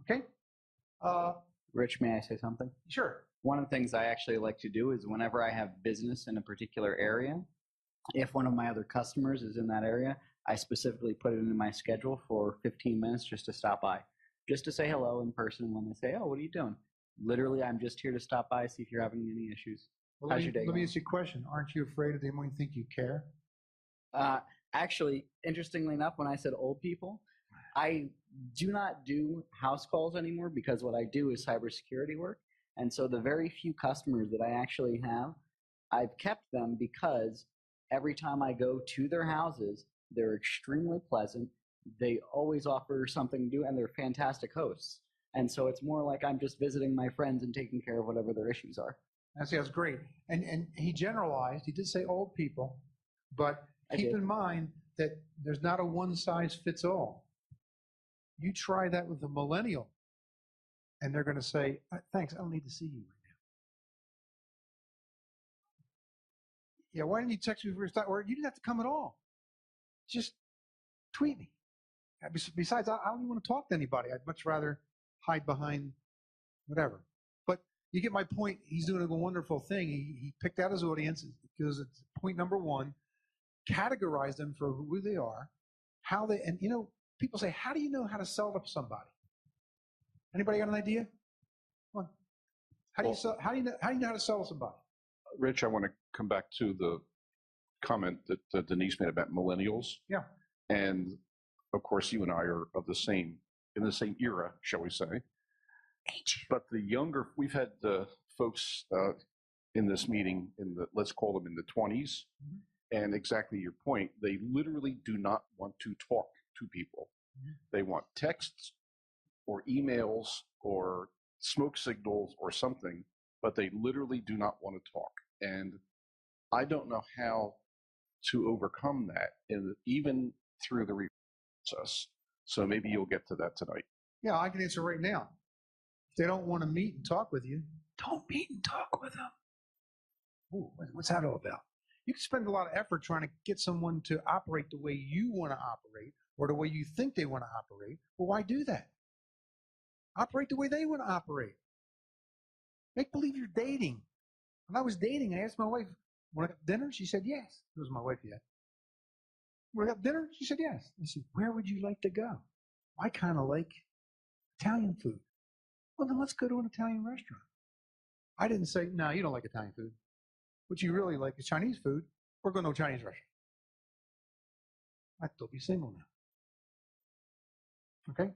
Okay? Rich, may I say something? Sure. One of the things I actually like to do is whenever I have business in a particular area, if one of my other customers is in that area, I specifically put it in my schedule for 15 minutes just to stop by, just to say hello in person when they say, oh, what are you doing? Literally, I'm just here to stop by, see if you're having any issues. Well, How's your day let me going? ask you a question. Aren't you afraid that they might think you care? Actually, interestingly enough, when I said old people, I do not do house calls anymore because what I do is cybersecurity work. And so the very few customers that I actually have, I've kept them because every time I go to their houses, they're extremely pleasant. They always offer something to do, and they're fantastic hosts. And so it's more like I'm just visiting my friends and taking care of whatever their issues are. That's great. And he generalized. He did say old people, but keep in mind that there's not a one-size-fits-all. You try that with a millennial, and they're going to say, thanks, I don't need to see you right now. Yeah, why didn't you text me before you start? Or you didn't have to come at all. Just tweet me. Besides, I don't even want to talk to anybody. I'd much rather hide behind whatever. But you get my point. He's doing a wonderful thing. He picked out his audience because it's point number 1. Categorize them for who they are, how they, and you know, people say, how do you know how to sell to somebody? Anybody got an idea? Come on. How do you know how to sell to somebody? Rich, I want to come back to the comment that Denise made about millennials. Yeah. And of course, you and I are in the same era, shall we say. But the younger, we've had folks in this meeting let's call them in the 20s. Mm-hmm. And exactly your point, they literally do not want to talk to people. Mm-hmm. They want texts or emails or smoke signals or something, but they literally do not want to talk. And I don't know how to overcome that, even through the review process. So maybe you'll get to that tonight. Yeah, I can answer right now. If they don't want to meet and talk with you, don't meet and talk with them. Ooh, what's that all about? You can spend a lot of effort trying to get someone to operate the way you want to operate or the way you think they want to operate. Well, why do that? Operate the way they want to operate. Make believe you're dating. When I was dating, I asked my wife, want to have dinner? She said, yes. It was my wife yet. Want to have dinner? She said, yes. I said, where would you like to go? I kind of like Italian food. Well, then let's go to an Italian restaurant. I didn't say, no, you don't like Italian food. What you really like is Chinese food. We're going to a Chinese restaurant. I'd still be single now. Okay?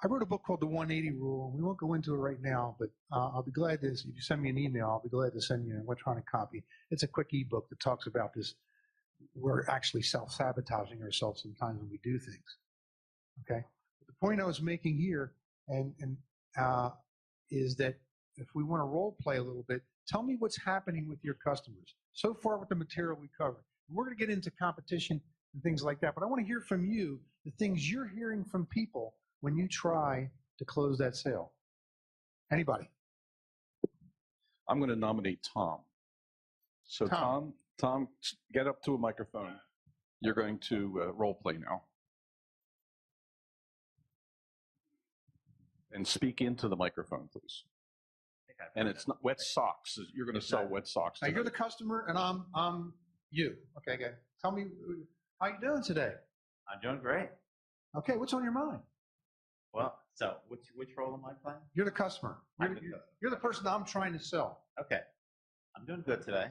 I wrote a book called The 180 Rule, and we won't go into it right now, but I'll be glad to, if you send me an email, I'll be glad to send you an electronic copy. It's a quick ebook that talks about this. We're actually self-sabotaging ourselves sometimes when we do things. Okay? But the point I was making here is that if we want to role play a little bit, Tell me what's happening with your customers so far with the material we covered. We're going to get into competition and things like that, but I want to hear from you the things you're hearing from people when you try to close that sale. Anybody? I'm going to nominate Tom. So Tom. Tom, get up to a microphone. You're going to role play now. And speak into the microphone, please. And it's not wet socks. You're going to sell wet socks. Now you're the customer, and I'm you. Okay, good. Tell me how you doing today. I'm doing great. Okay, what's on your mind? Well, so which role am I playing? You're the customer. I'm the customer. You're the person I'm trying to sell. Okay. I'm doing good today.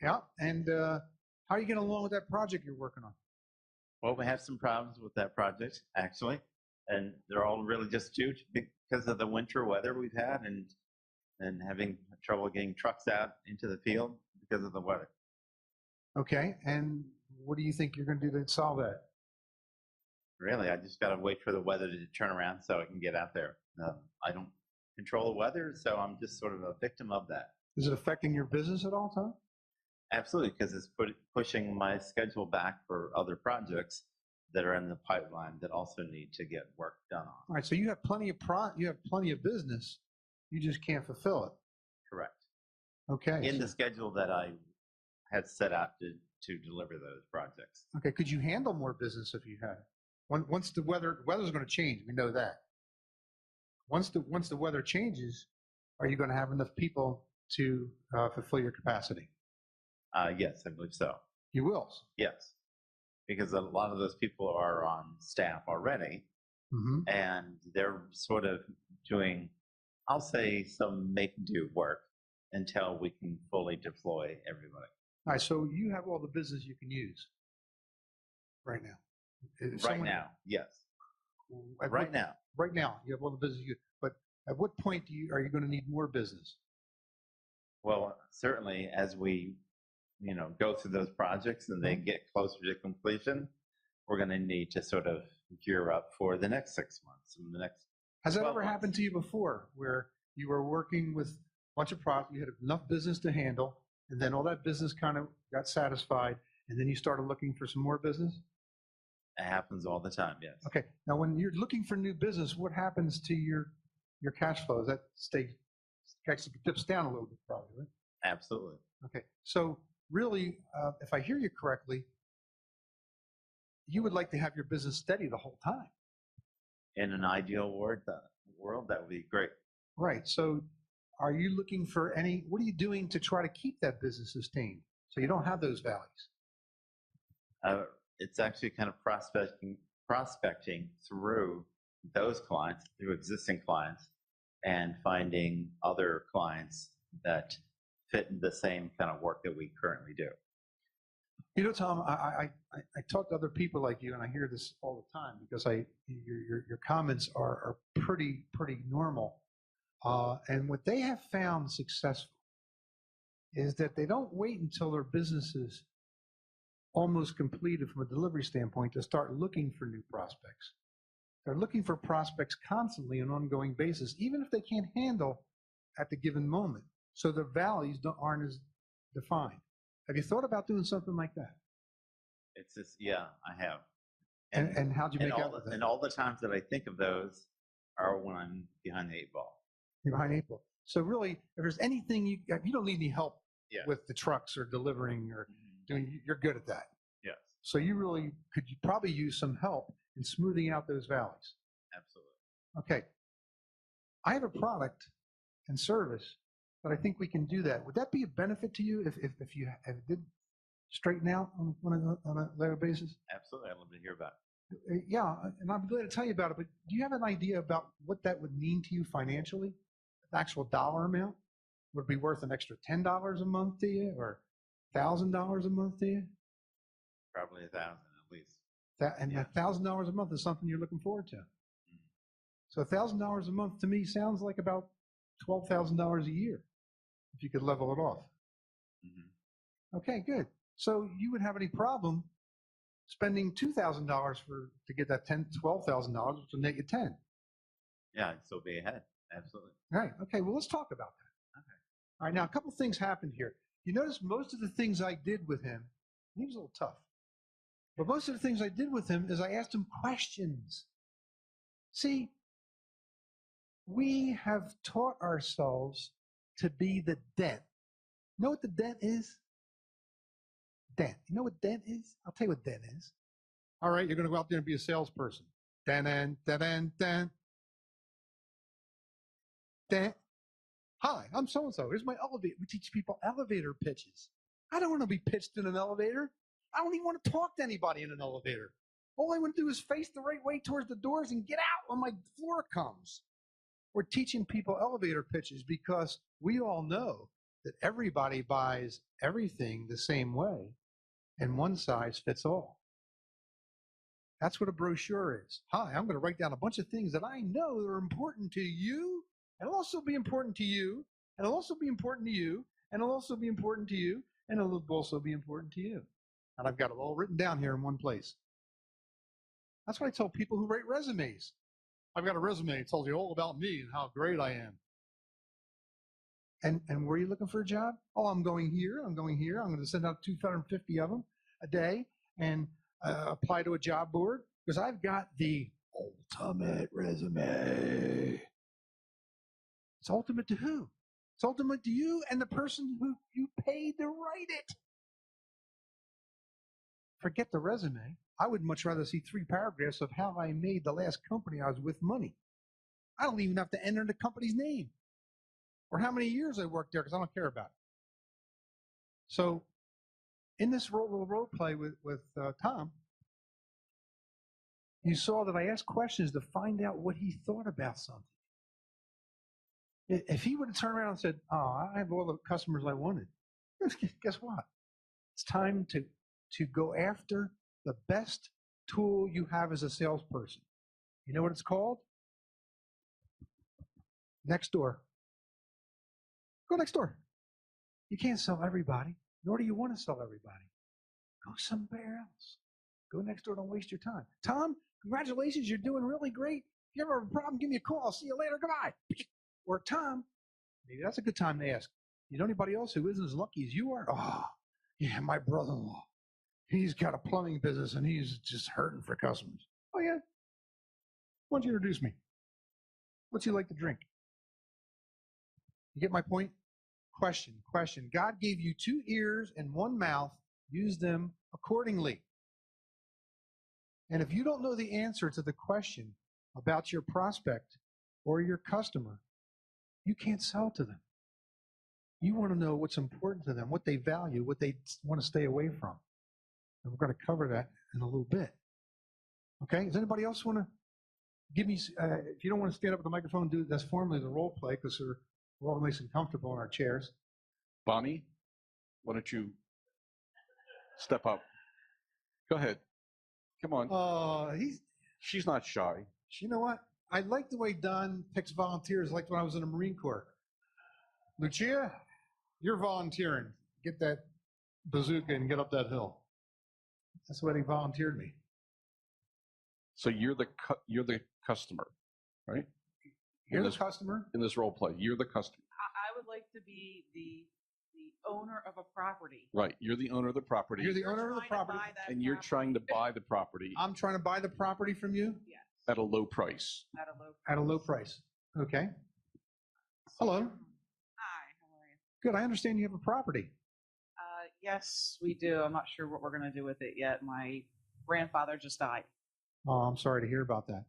Yeah, and how are you getting along with that project you're working on? Well, we have some problems with that project, actually, and they're all really just due to because of the winter weather we've had and having trouble getting trucks out into the field because of the weather. Okay, and what do you think you're going to do to solve that? Really, I just got to wait for the weather to turn around so I can get out there. I don't control the weather, so I'm just sort of a victim of that. Is it affecting your business at all, Tom? Absolutely, because it's pushing my schedule back for other projects that are in the pipeline that also need to get work done on. All right, so you have plenty of business, you just can't fulfill it. Correct. Okay. In the schedule that I had set out to deliver those projects. Okay, could you handle more business if you had? Once the weather's going to change, we know that. Once the weather changes, are you going to have enough people to fulfill your capacity? Yes, I believe so. You will. Yes, because a lot of those people are on staff already, and they're sort of doing, I'll say, some make-do work until we can fully deploy everybody. All right, so you have all the business you can use right now. Right now, yes. Right now. Right now, you have all the business but at what point are you going to need more business? Well, certainly as we, go through those projects and they get closer to completion, we're going to need to sort of gear up for the next 6 months and the next. Has that ever 12 happened months. to you before, where you were working with a bunch of products, you had enough business to handle, and then all that business kind of got satisfied, and then you started looking for some more business? It happens all the time, yes. Okay. Now, when you're looking for new business, what happens to your cash flows? That actually dips down a little bit, probably, right? Absolutely. Okay. So really, if I hear you correctly, you would like to have your business steady the whole time. In an ideal world, that would be great. Right. So are you looking for what are you doing to try to keep that business sustained so you don't have those valleys? It's actually kind of prospecting through those clients, through existing clients, and finding other clients that fit in the same kind of work that we currently do. Tom, I talk to other people like you, and I hear this all the time because your comments are pretty normal. And what they have found successful is that they don't wait until their business is almost completed from a delivery standpoint to start looking for new prospects. They're looking for prospects constantly on an ongoing basis, even if they can't handle at the given moment. So the valleys aren't as defined. Have you thought about doing something like that? It's just, yeah, I have. And how'd you make out with that? And all the times that I think of those are when I'm behind the 8 ball. You're behind 8 ball. So really, if there's anything you don't need any help with the trucks or delivering or doing, you're good at that. Yes. So you probably use some help in smoothing out those valleys. Absolutely. Okay. I have a product and service that I think we can do that. Would that be a benefit to you if you did straighten out on a regular basis? Absolutely. I'd love to hear about it. Yeah, and I'm glad to tell you about it, but do you have an idea about what that would mean to you financially? The actual dollar amount? Would it be worth an extra $10 a month to you or $1,000 a month to you? Probably 1,000 at least. $1,000 a month is something you're looking forward to. So $1,000 a month to me sounds like about $12,000 a year if you could level it off. Okay, good. So you would have any problem spending $2,000 to get that $12,000, which will net you 10. Yeah, I'd still be ahead. Absolutely. Right. Okay. Well, let's talk about that. All right, now a couple things happened here. You notice most of the things I did with him, he was a little tough, but most of the things I did with him is I asked him questions. See, we have taught ourselves to be the dent. You know what the dent is? Dent. You know what dent is? I'll tell you what dent is. All right, you're going to go out there and be a salesperson. Dent, dent, dent. Dent. Hi, I'm so-and-so. Here's my elevator. We teach people elevator pitches. I don't want to be pitched in an elevator. I don't even want to talk to anybody in an elevator. All I want to do is face the right way towards the doors and get out when my floor comes. We're teaching people elevator pitches because we all know that everybody buys everything the same way and one size fits all. That's what a brochure is. Hi, I'm going to write down a bunch of things that I know are important to you, and it'll also be important to you, and it'll also be important to you, and it'll also be important to you, and it'll also be important to you. And I've got it all written down here in one place. That's what I tell people who write resumes. I've got a resume. It tells you all about me and how great I am. And where are you looking for a job? Oh, I'm going here. I'm going here. I'm going to send out 250 of them a day and apply to a job board because I've got the ultimate resume. It's ultimate to who? It's ultimate to you and the person who you paid to write it. Forget the resume. I would much rather see 3 paragraphs of how I made the last company I was with money. I don't even have to enter the company's name or how many years I worked there because I don't care about it. So in this little role play with Tom, you saw that I asked questions to find out what he thought about something. If he would have turned around and said, oh, I have all the customers I wanted, guess what? It's time to go after the best tool you have as a salesperson. You know what it's called? Next door. Go next door. You can't sell everybody, nor do you want to sell everybody. Go somewhere else. Go next door. Don't waste your time. Tom, congratulations. You're doing really great. If you ever have a problem, give me a call. I'll see you later. Goodbye. Or Tom, maybe that's a good time to ask. You know anybody else who isn't as lucky as you are? Oh, yeah, my brother-in-law. He's got a plumbing business and he's just hurting for customers. Oh, yeah? Why don't you introduce me? What's he like to drink? You get my point? Question. God gave you 2 ears and 1 mouth. Use them accordingly. And if you don't know the answer to the question about your prospect or your customer, you can't sell to them. You want to know what's important to them, what they value, what they want to stay away from. And we're going to cover that in a little bit. Okay? Does anybody else want to give me, if you don't want to stand up at the microphone and do it, that's formally the role play because we're all nice and comfortable in our chairs. Bonnie, why don't you step up? Go ahead. Come on. She's not shy. You know what? I like the way Don picks volunteers like when I was in the Marine Corps. Lucia, you're volunteering. Get that bazooka and get up that hill. That's the way they volunteered me. So you're the customer, right? You're the customer? In this role play, you're the customer. I would like to be the owner of a property. Right. You're the owner of the property. You're the owner of the property. And you're trying to buy the property. I'm trying to buy the property from you? Yes. At a low price. At a low price. At a low price. Okay. Hello. Hi, how are you? Good. I understand you have a property. Yes, we do. I'm not sure what we're going to do with it yet. My grandfather just died. Oh, I'm sorry to hear about that.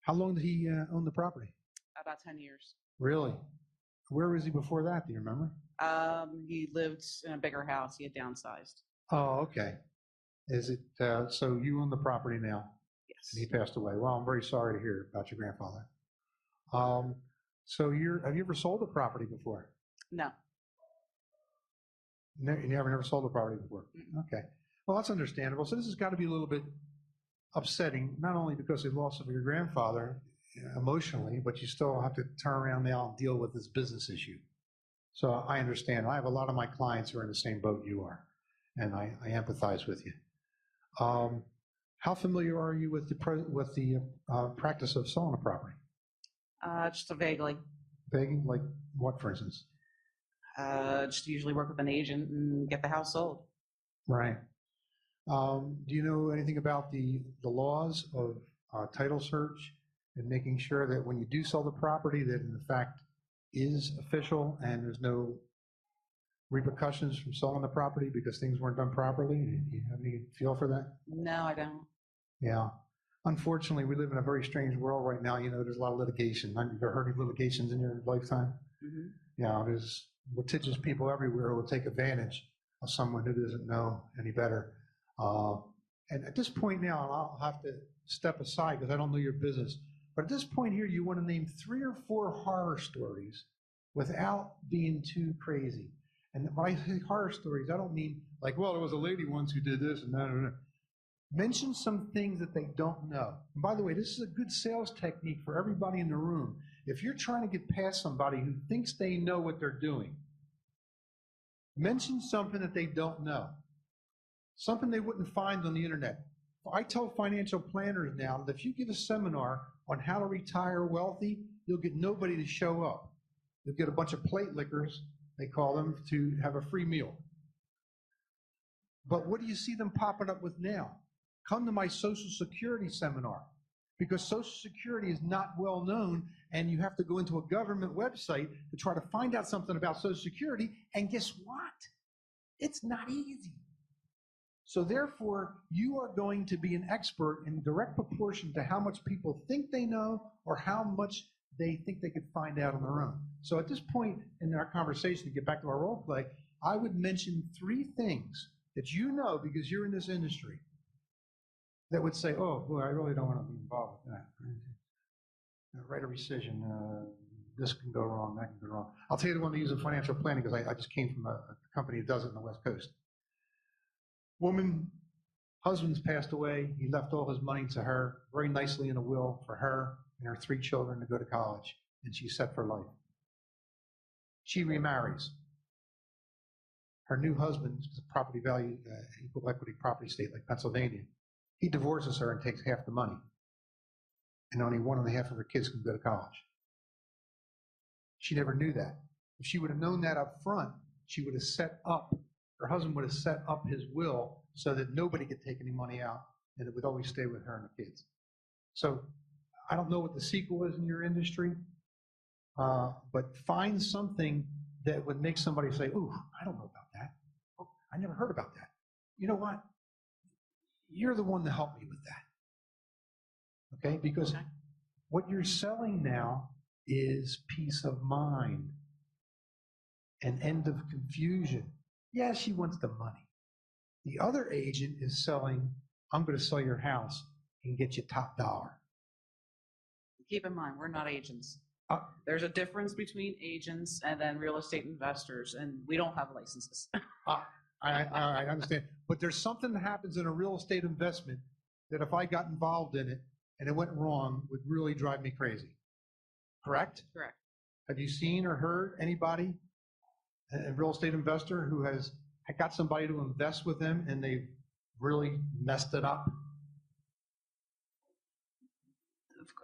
How long did he own the property? About 10 years. Really? Where was he before that? Do you remember? He lived in a bigger house. He had downsized. Oh, okay. Is it, so you own the property now? Yes. And he passed away. Well, I'm very sorry to hear about your grandfather. So have you ever sold a property before? No. You never sold a property before? Mm-mm. Okay. Well, that's understandable. So this has got to be a little bit upsetting, not only because of the loss of your grandfather emotionally, but you still have to turn around now and deal with this business issue. So I understand. I have a lot of my clients who are in the same boat you are, and I empathize with you. How familiar are you with the practice of selling a property? Just a vaguely. Begging, like what, for instance? Just usually work with an agent and get the house sold. Right. Do you know anything about the laws of title search and making sure that when you do sell the property that in fact is official and there's no repercussions from selling the property because things weren't done properly? Do you have any feel for that? No, I don't. Yeah. Unfortunately, we live in a very strange world right now. You know, there's a lot of litigation. Have you ever heard of litigations in your lifetime? Mm-hmm. Yeah, there's litigious people everywhere who will take advantage of someone who doesn't know any better. And at this point now, I'll have to step aside because I don't know your business. But at this point here, you want to name 3 or 4 horror stories without being too crazy. And when I say horror stories, I don't mean like, well, there was a lady once who did this and that. No. Mention some things that they don't know. And by the way, this is a good sales technique for everybody in the room. If you're trying to get past somebody who thinks they know what they're doing, mention something that they don't know, something they wouldn't find on the internet. I tell financial planners now that if you give a seminar on how to retire wealthy, you'll get nobody to show up. You'll get a bunch of plate lickers, they call them, to have a free meal. But what do you see them popping up with now? Come to my Social Security seminar, because Social Security is not well known, and you have to go into a government website to try to find out something about Social Security, and guess what? It's not easy. So therefore, you are going to be an expert in direct proportion to how much people think they know or how much they think they could find out on their own. So at this point in our conversation, to get back to our role play, I would mention 3 things that you know because you're in this industry that would say, oh, boy, I really don't want to be involved with that. Write a rescission. This can go wrong, that can go wrong. I'll tell you the one to use in financial planning because I just came from a company that does it in the West Coast. Woman, husband's passed away. He left all his money to her, very nicely in a will for her and her 3 children to go to college, and she's set for life. She remarries. Her new husband is a property value, equal equity property state like Pennsylvania. He divorces her and takes half the money, and only 1.5 of her kids can go to college. She never knew that. If she would have known that up front, she would have set up, her husband would have set up his will so that nobody could take any money out, and it would always stay with her and the kids. So I don't know what the sequel is in your industry, but find something that would make somebody say, ooh, I don't know about that. Oh, I never heard about that. You know what? You're the one to help me with that. Okay? Because what you're selling now is peace of mind, an end of confusion. Yeah, she wants the money. The other agent is selling, I'm going to sell your house and get you top dollar. Keep in mind, we're not agents. There's a difference between agents and then real estate investors, and we don't have licenses. I understand. But there's something that happens in a real estate investment that if I got involved in it and it went wrong would really drive me crazy. Correct? Correct. Have you seen or heard anybody, a real estate investor who has got somebody to invest with them and they've really messed it up?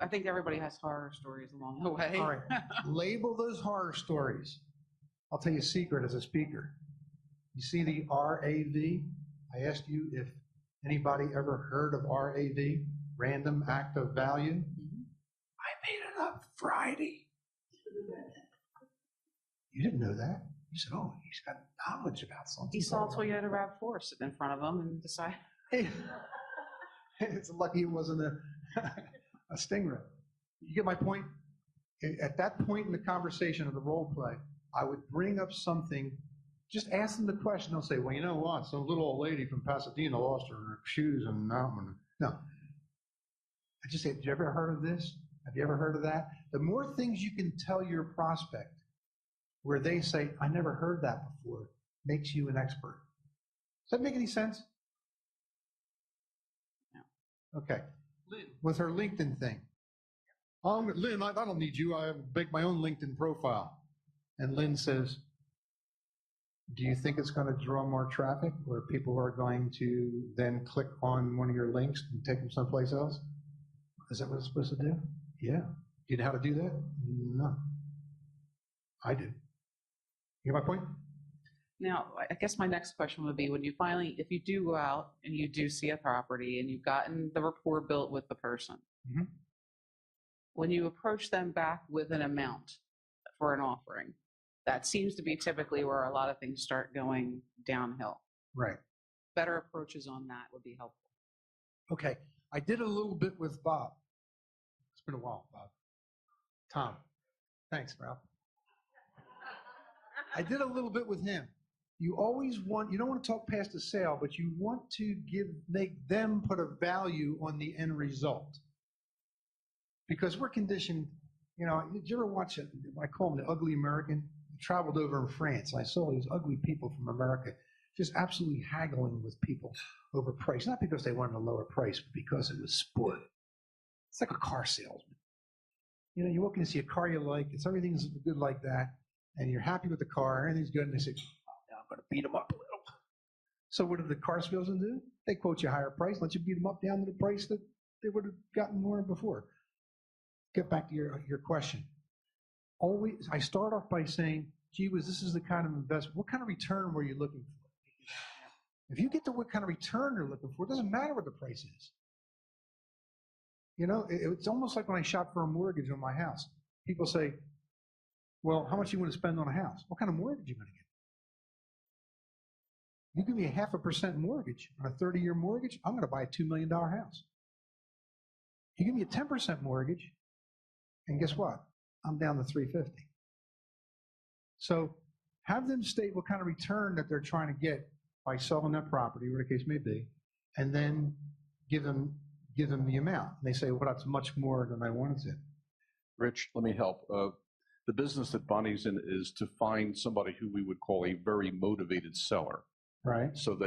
I think everybody has horror stories along the way. All right. Label those horror stories. I'll tell you a secret as a speaker. You see the RAV? I asked you if anybody ever heard of RAV, Random Act of Value. Mm-hmm. I made it up Friday. You didn't know that. You said, oh, he's got knowledge about something. He saw Toyota RAV4 sitting in front of him and decided. Hey, it's lucky it wasn't a Stingray. You get my point? At that point in the conversation of the role play, I would bring up something, just ask them the question. They'll say, well, you know what? Some little old lady from Pasadena lost her shoes and no. I just say, did you ever heard of this? Have you ever heard of that? The more things you can tell your prospect where they say, I never heard that before, makes you an expert. Does that make any sense? No. Okay. Lynn. With her LinkedIn thing. Lynn, I don't need you. I make my own LinkedIn profile. And Lynn says, do you think it's going to draw more traffic where people are going to then click on one of your links and take them someplace else? Is that what it's supposed to do? Yeah. Do you know how to do that? No. I do. You get my point? Now, I guess my next question would be, when you finally, if you do go out and you do see a property and you've gotten the rapport built with the person, Mhm. when you approach them back with an amount for an offering, that seems to be typically where a lot of things start going downhill. Right. Better approaches on that would be helpful. Okay. I did a little bit with Bob. It's been a while, Bob. Tom. Thanks, Ralph. I did a little bit with him. You always want, you don't want to talk past the sale, but you want to make them put a value on the end result. Because we're conditioned, you know, did you ever watch it? I call him the ugly American. I traveled over in France. I saw these ugly people from America just absolutely haggling with people over price. Not because they wanted a lower price, but because it was sport. It's like a car salesman. You know, you walk in and see a car you like, everything's good like that, and you're happy with the car, everything's good, and they say, oh, now I'm going to beat them up a little. So what do the car salesmen do? They quote you a higher price, let you beat them up down to the price that they would have gotten more before. Get back to your question. Always, I start off by saying, gee whiz, this is the kind of investment. What kind of return were you looking for? If you get to what kind of return you're looking for, it doesn't matter what the price is. You know, it's almost like when I shop for a mortgage on my house. People say, well, how much do you want to spend on a house? What kind of mortgage are you going to get? You give me a 0.5% mortgage on a 30-year mortgage, I'm going to buy a $2 million house. You give me a 10% mortgage, and guess what? I'm down to $350. So have them state what kind of return that they're trying to get by selling that property, whatever the case may be, and then give them the amount. And they say, well, that's much more than I wanted to. Rich, let me help. The business that Bonnie's in is to find somebody who we would call a very motivated seller. Right. So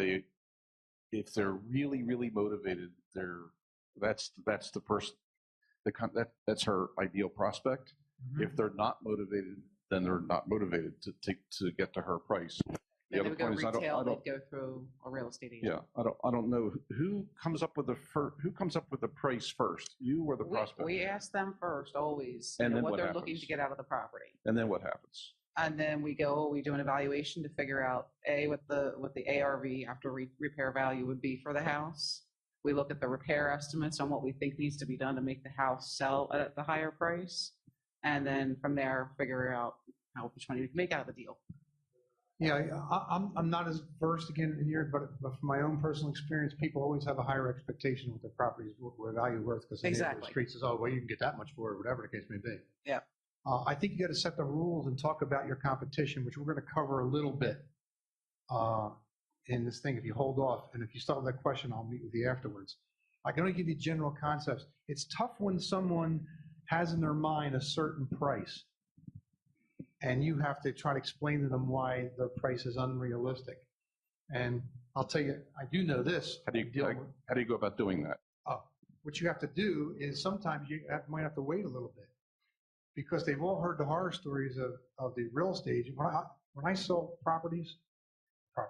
if they're really, really motivated, that's the person. That's her ideal prospect. Mm-hmm. If they're not motivated, then they're not motivated to get to her price. The other point is, I don't go through a real estate agent. Yeah, I don't know who comes up with the price first, you or the prospect. We ask them first always, and then what they're happens? looking to get out of the property. And then what happens? And then we do an evaluation to figure out what the ARV after repair value would be for the house. We look at the repair estimates on what we think needs to be done to make the house sell at the higher price, and then from there figure out how much money we can make out of the deal. Yeah, I'm not as versed again in your, but from my own personal experience, people always have a higher expectation of what their property is value worth because the street says, oh, well, you can get that much for it, whatever the case may be. Yeah. I think you got to set the rules and talk about your competition, which we're going to cover a little bit in this thing. If you hold off, and if you still have that question, I'll meet with you afterwards. I can only give you general concepts. It's tough when someone has in their mind a certain price, and you have to try to explain to them why their price is unrealistic. And I'll tell you, I do know this. How do you go about doing that? What you have to do is sometimes you might have to wait a little bit because they've all heard the horror stories of the real estate agent. When I sold properties, a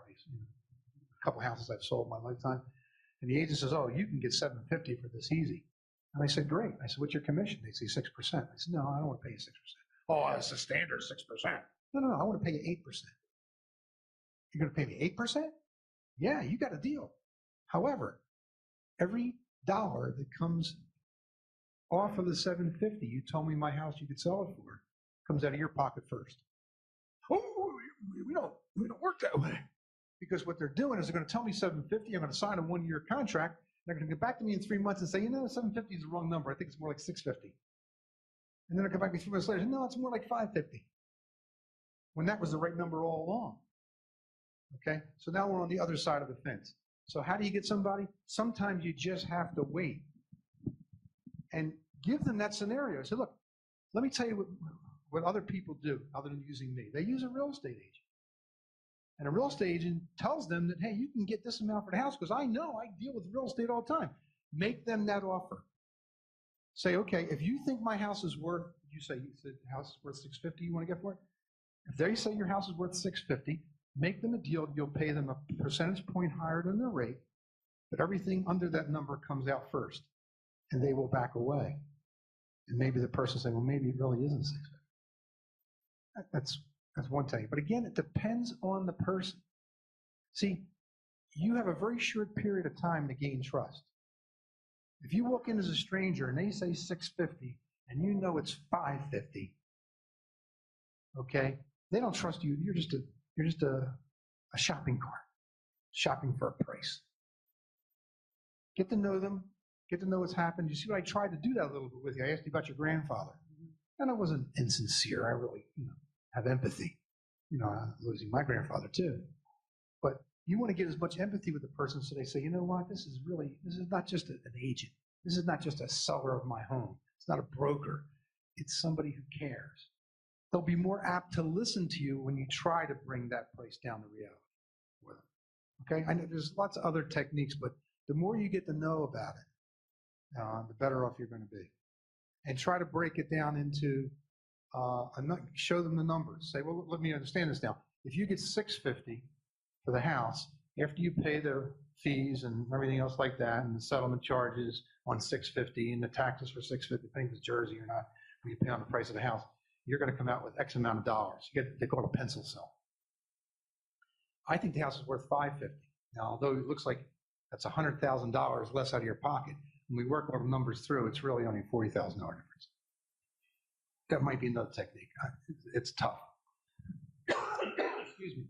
couple houses I've sold in my lifetime, and the agent says, oh, you can get $750 for this easy. And I said, great. I said, what's your commission? They say 6%. I said, no, I don't want to pay you 6%. Oh, that's the standard 6%. No, I want to pay you 8%. You're going to pay me 8%? Yeah, you got a deal. However, every dollar that comes off of the $750 you told me my house you could sell it for comes out of your pocket first. Oh, we don't work that way. Because what they're doing is they're going to tell me $750. I'm going to sign a 1-year contract. They're going to get back to me in 3 months and say, you know, $750 is the wrong number. I think it's more like $650. And then they'll come back to me 3 months later and say, no, it's more like $550. When that was the right number all along. Okay? So now we're on the other side of the fence. So how do you get somebody? Sometimes you just have to wait and give them that scenario. Say, look, let me tell you what other people do other than using me. They use a real estate agent. And a real estate agent tells them that, hey, you can get this amount for the house because I know I deal with real estate all the time. Make them that offer. Say, okay, if you think my house is worth, you said the house is worth $650 you want to get for it? If they say your house is worth $650, make them a deal. You'll pay them a percentage point higher than their rate, but everything under that number comes out first, and they will back away. And maybe the person say, well, maybe it really isn't $650. That's one thing. But again, it depends on the person. See, you have a very short period of time to gain trust. If you walk in as a stranger and they say $650 and you know it's $550, okay, they don't trust you. You're just a shopping cart, shopping for a price. Get to know them, get to know what's happened. You see what I tried to do that a little bit with you. I asked you about your grandfather. And I wasn't insincere. I really, have empathy. I'm losing my grandfather too. But you want to get as much empathy with the person so they say, you know what, this is not just an agent. This is not just a seller of my home. It's not a broker. It's somebody who cares. They'll be more apt to listen to you when you try to bring that price down to reality for them. Okay? I know there's lots of other techniques, but the more you get to know about it, the better off you're going to be. And try to break it down into, show them the numbers. Say, well, let me understand this now. If you get $650 for the house, after you pay the fees and everything else like that, and the settlement charges on $650 and the taxes for $650, depending if it's Jersey or not, when you pay on the price of the house, you're going to come out with X amount of dollars. They call it a pencil sell. I think the house is worth $550. Now, although it looks like that's $100,000 less out of your pocket, when we work all the numbers through, it's really only a $40,000 difference. That might be another technique. It's tough. Excuse me.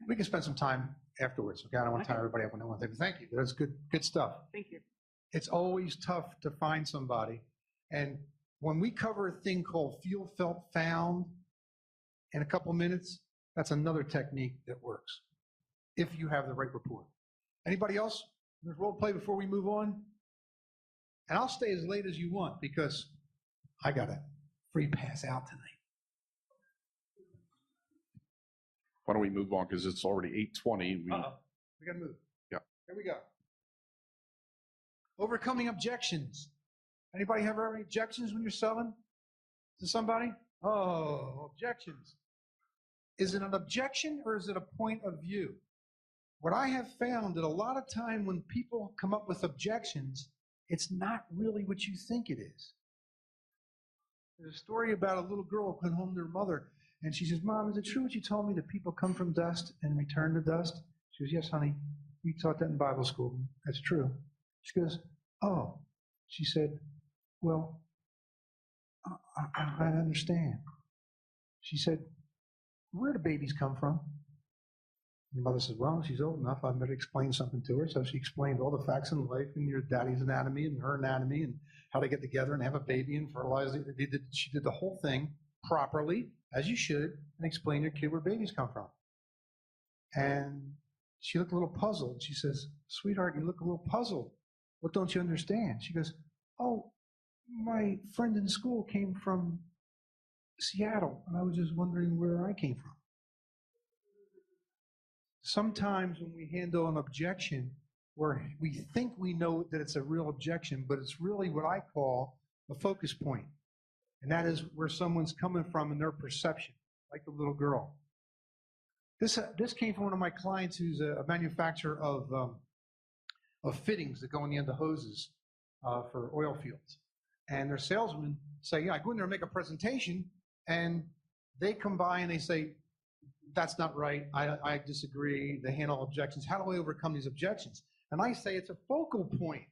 We can spend some time afterwards. Okay, I don't want to tie everybody up on one thing. But thank you. That's good stuff. Thank you. It's always tough to find somebody. And when we cover a thing called feel, felt, found in a couple minutes, that's another technique that works if you have the right rapport. Anybody else? There's role play before we move on. And I'll stay as late as you want because I got a free pass out tonight. Why don't we move on because it's already 8:20. We got to move. Yeah. Here we go. Overcoming objections. Anybody have any objections when you're selling to somebody? Oh, objections. Is it an objection or is it a point of view? What I have found that a lot of time when people come up with objections, it's not really what you think it is. There's a story about a little girl who went home to her mother, and she says, Mom, is it true what you told me that people come from dust and return to dust? She goes, yes, honey. We taught that in Bible school. That's true. She goes, oh. She said, well, I understand. She said, where do babies come from? And the mother said, well, she's old enough. I better explain something to her. So she explained all the facts in life and your daddy's anatomy and her anatomy and how they get together and have a baby and fertilize it. She did the whole thing properly, as you should, and explain to your kid where babies come from. And she looked a little puzzled. She says, sweetheart, you look a little puzzled. What don't you understand? She goes, oh, my friend in school came from Seattle, and I was just wondering where I came from. Sometimes when we handle an objection, where we think we know that it's a real objection, but it's really what I call a focus point. And that is where someone's coming from in their perception, like the little girl. This came from one of my clients who's a manufacturer of fittings that go in the end of hoses for oil fields. And their salesmen say, yeah, I go in there and make a presentation, and they come by and they say, that's not right, I disagree, they handle objections. How do I overcome these objections? And I say it's a focal point.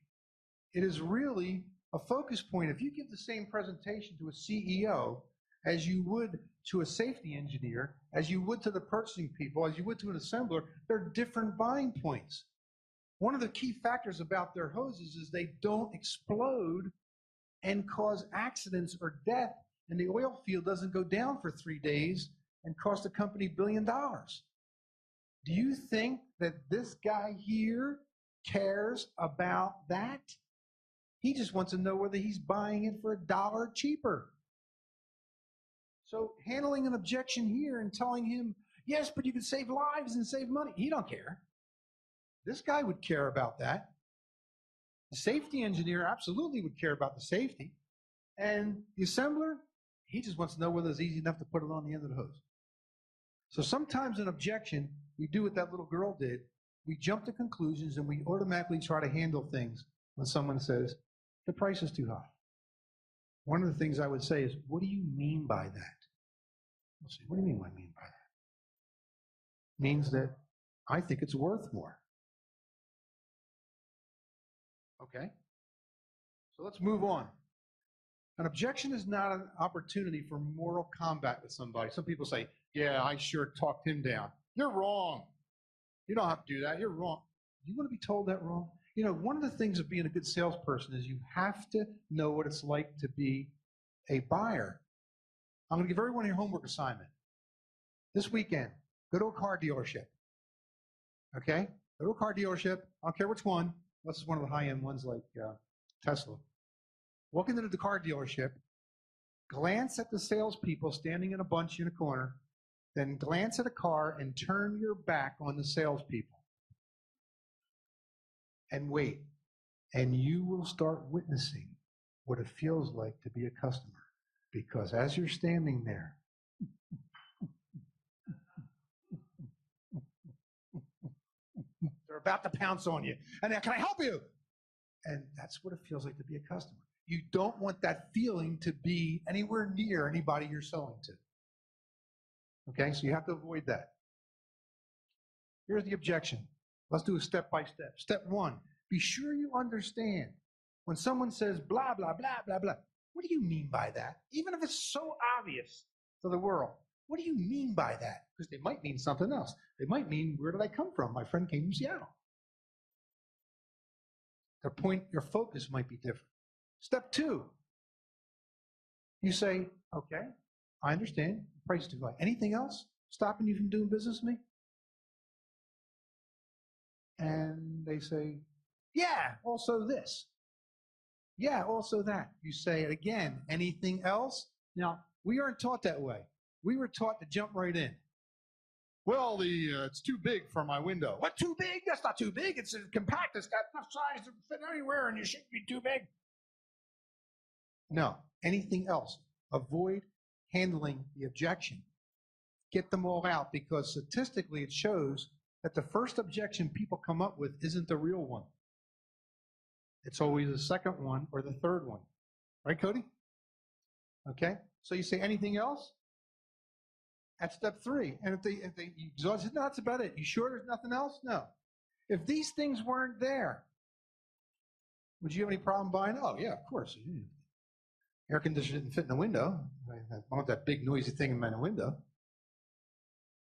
It is really a focus point. If you give the same presentation to a CEO as you would to a safety engineer, as you would to the purchasing people, as you would to an assembler, they're different buying points. One of the key factors about their hoses is they don't explode and cause accidents or death, and the oil field doesn't go down for 3 days and cost the company $1 billion. Do you think that this guy here cares about that? He just wants to know whether he's buying it for $1 cheaper. So handling an objection here and telling him, yes, but you can save lives and save money. He don't care. This guy would care about that. The safety engineer absolutely would care about the safety. And the assembler, he just wants to know whether it's easy enough to put it on the end of the hose. So sometimes an objection, we do what that little girl did. We jump to conclusions and we automatically try to handle things when someone says, the price is too high. One of the things I would say is, what do you mean by that? We'll see. What do you mean? What I mean by that? Means that I think it's worth more. Okay? So let's move on. An objection is not an opportunity for moral combat with somebody. Some people say, yeah, I sure talked him down. You're wrong. You don't have to do that. You're wrong. You want to be told that wrong? You know, one of the things of being a good salesperson is you have to know what it's like to be a buyer. I'm going to give everyone your homework assignment. This weekend, go to a car dealership. Okay? Go to a car dealership. I don't care which one. Unless it's one of the high-end ones like Tesla. Walk into the car dealership, glance at the salespeople standing in a bunch in a corner, then glance at a car and turn your back on the salespeople. And wait. And you will start witnessing what it feels like to be a customer. Because as you're standing there, they're about to pounce on you. And can I help you? And that's what it feels like to be a customer. You don't want that feeling to be anywhere near anybody you're selling to. Okay, so you have to avoid that. Here's the objection. Let's do it step by step. Step one, be sure you understand. When someone says blah, blah, blah, blah, blah, what do you mean by that? Even if it's so obvious to the world, what do you mean by that? Because they might mean something else. They might mean, where did I come from? My friend came from Seattle. Their point, your focus might be different. Step two, you say, okay, I understand, price is too high. Anything else stopping you from doing business with me? And they say, yeah, also this. Yeah, also that. You say it again, anything else? Now, we aren't taught that way. We were taught to jump right in. Well, it's too big for my window. What, too big? That's not too big. It's compact. It's got enough size to fit anywhere, and you shouldn't be too big. No. Anything else? Avoid handling the objection. Get them all out, because statistically it shows that the first objection people come up with isn't the real one. It's always the second one or the third one. Right, Cody? Okay. So you say anything else? At step three. And if they exhaust it, no, that's about it. You sure there's nothing else? No. If these things weren't there, would you have any problem buying? Oh, yeah, of course. Air conditioner didn't fit in the window. I want that big noisy thing in my window.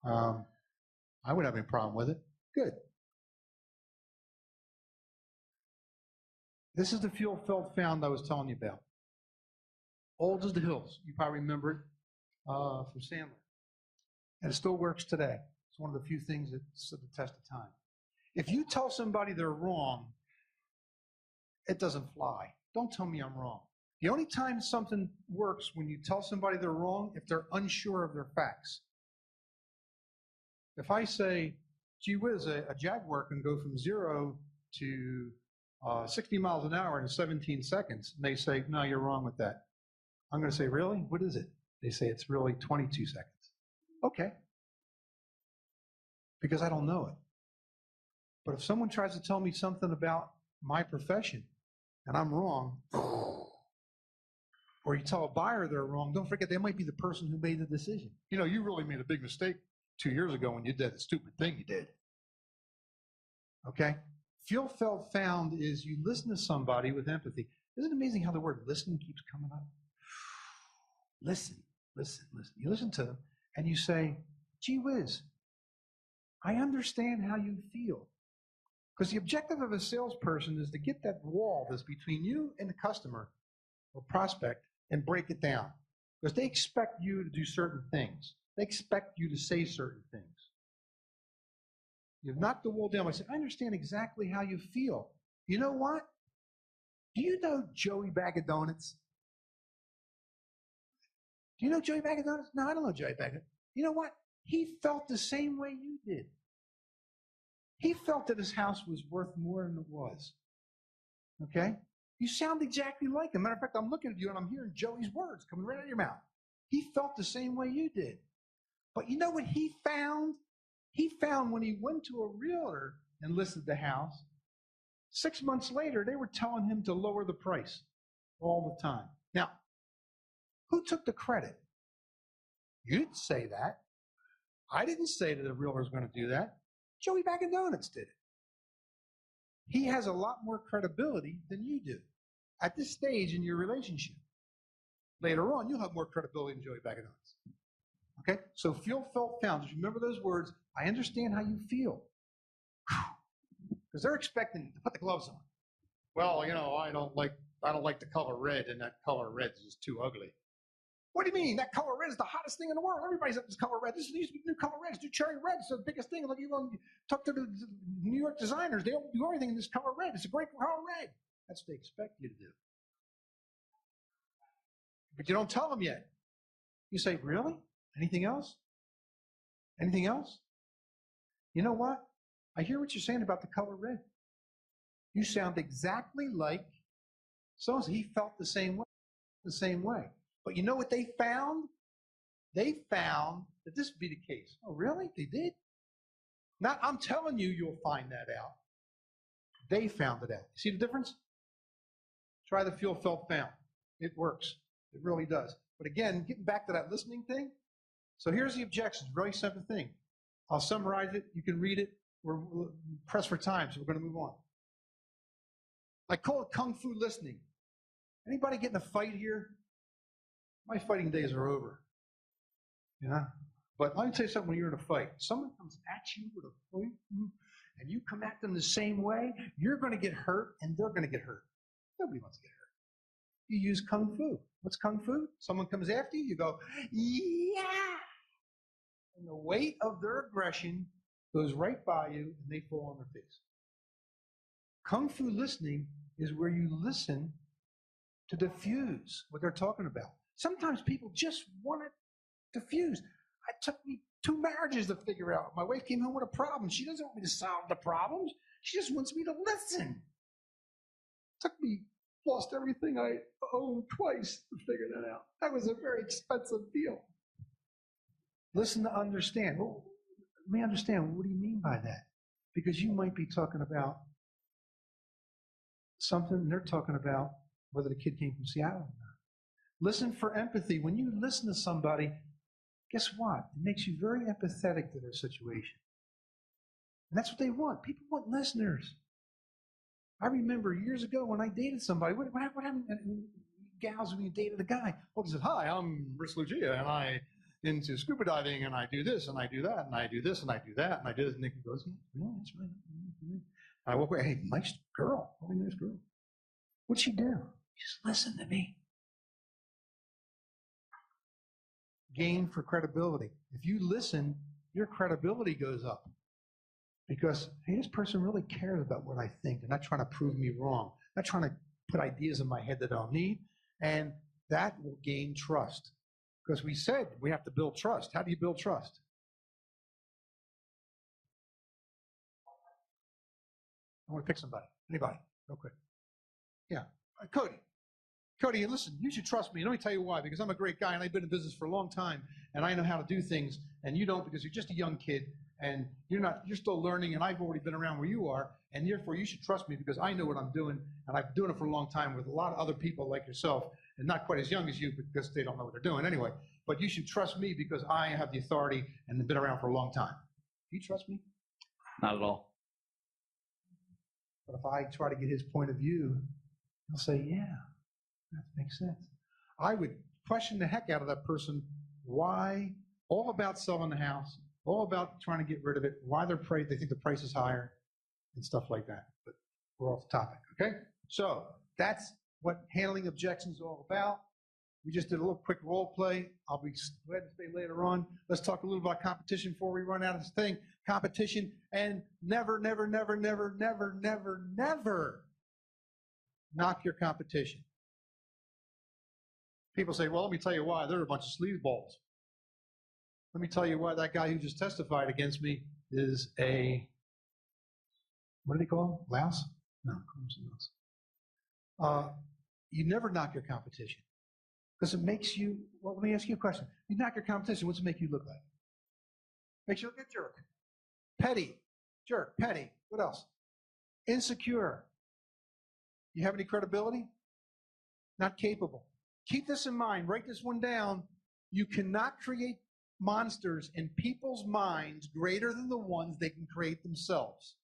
I wouldn't have any problem with it. Good. This is the fuel felt found I was telling you about. Old as the hills. You probably remember it from Sandler. And it still works today. It's one of the few things that stood the test of time. If you tell somebody they're wrong, it doesn't fly. Don't tell me I'm wrong. The only time something works when you tell somebody they're wrong, if they're unsure of their facts. If I say, gee whiz, a Jaguar can go from 0 to 60 miles an hour in 17 seconds, and they say, no, you're wrong with that. I'm going to say, really? What is it? They say it's really 22 seconds. Okay. Because I don't know it. But if someone tries to tell me something about my profession and I'm wrong, or you tell a buyer they're wrong, don't forget they might be the person who made the decision. You know, you really made a big mistake 2 years ago when you did the stupid thing you did. Okay? Fuel felt found is you listen to somebody with empathy. Isn't it amazing how the word listen keeps coming up? Listen, listen, listen. You listen to them and you say, gee whiz, I understand how you feel. Because the objective of a salesperson is to get that wall that's between you and the customer or prospect and break it down. Because they expect you to do certain things. They expect you to say certain things. You've knocked the wall down. I say, I understand exactly how you feel. You know what? Do you know Joey Bag of Donuts? Do you know Joey Bag of Donuts? No, I don't know Joey Bag of Donuts. You know what? He felt the same way you did. He felt that his house was worth more than it was. Okay? You sound exactly like him. Matter of fact, I'm looking at you and I'm hearing Joey's words coming right out of your mouth. He felt the same way you did. But you know what he found? He found when he went to a realtor and listed the house, 6 months later, they were telling him to lower the price all the time. Now, who took the credit? You didn't say that. I didn't say that a realtor was going to do that. Joey Bag of Donuts did it. He has a lot more credibility than you do at this stage in your relationship. Later on, you'll have more credibility than Joey Bag of Donuts. Okay? So feel, felt, found. Just remember those words. I understand how you feel. Because they're expecting to put the gloves on. Well, you know, I don't like the color red, and that color red is just too ugly. What do you mean? That color red is the hottest thing in the world. Everybody's up this color red. This used to be new color red. It's new cherry red. It's the biggest thing. Like you talk to the New York designers, they don't do everything in this color red. It's a great color red. That's what they expect you to do. But you don't tell them yet. You say, really? Anything else? Anything else? You know what? I hear what you're saying about the color red. You sound exactly like so-and-so. He felt the same way. But you know what they found? They found that this would be the case. Oh, really? They did? Not, I'm telling you, you'll find that out. They found it out. See the difference? Try the feel, felt, found. It works. It really does. But again, getting back to that listening thing. So here's the objections. Really simple thing. I'll summarize it. You can read it. We're pressed for time, so we're going to move on. I call it kung fu listening. Anybody get in a fight here? My fighting days are over. Yeah. But let me tell you something, when you're in a fight, someone comes at you with a point, and you come at them the same way, you're going to get hurt, and they're going to get hurt. Nobody wants to get hurt. You use kung fu. What's kung fu? Someone comes after you, you go, yeah! And the weight of their aggression goes right by you, and they fall on their face. Kung fu listening is where you listen to diffuse what they're talking about. Sometimes people just want to diffuse. It took me 2 marriages to figure out. My wife came home with a problem. She doesn't want me to solve the problems. She just wants me to listen. It took me, lost everything I owned twice to figure that out. That was a very expensive deal. Listen to understand. Well, let me understand. What do you mean by that? Because you might be talking about something, and they're talking about whether the kid came from Seattle or not. Listen for empathy. When you listen to somebody, guess what? It makes you very empathetic to their situation. And that's what they want. People want listeners. I remember years ago when I dated somebody, what happened? Gals, when you dated a guy, well, he said, hi, I'm Lucia, and I into scuba diving, and I do this, and I do that, and I do this, and I do that, and I do this. And Nick goes, yeah, that's right. And I walk away, hey, nice girl, really nice girl. What'd she do? Just listen to me. Gain for credibility. If you listen, your credibility goes up. Because, hey, this person really cares about what I think. They're not trying to prove me wrong. Not trying to put ideas in my head that I don't need. And that will gain trust. Because we said we have to build trust. How do you build trust? I want to pick somebody. Anybody? Real quick. Yeah. Cody. Cody, listen, you should trust me. Let me tell you why. Because I'm a great guy, and I've been in business for a long time, and I know how to do things, and you don't because you're just a young kid, and you're still learning, and I've already been around where you are, and therefore you should trust me because I know what I'm doing, and I've been doing it for a long time with a lot of other people like yourself, and not quite as young as you because they don't know what they're doing anyway. But you should trust me because I have the authority and have been around for a long time. Do you trust me? Not at all. But if I try to get his point of view, he'll say, yeah, that makes sense. I would question the heck out of that person. Why? All about selling the house, all about trying to get rid of it, why they think the price is higher, and stuff like that. But we're off the topic, okay? So that's what handling objections is all about. We just did a little quick role play. I'll be glad to stay later on. Let's talk a little about competition before we run out of this thing. Competition, and never, never, never, never, never, never, never knock your competition. People say, well, let me tell you why. They're a bunch of sleazeballs. Let me tell you why that guy who just testified against me is a, what do they call him? Louse? No, louse. You never knock your competition because it makes you, well, let me ask you a question. You knock your competition, what's it make you look like? Makes you look like a jerk. Petty. Jerk. Petty. What else? Insecure. You have any credibility? Not capable. Keep this in mind. Write this one down. You cannot create monsters in people's minds greater than the ones they can create themselves.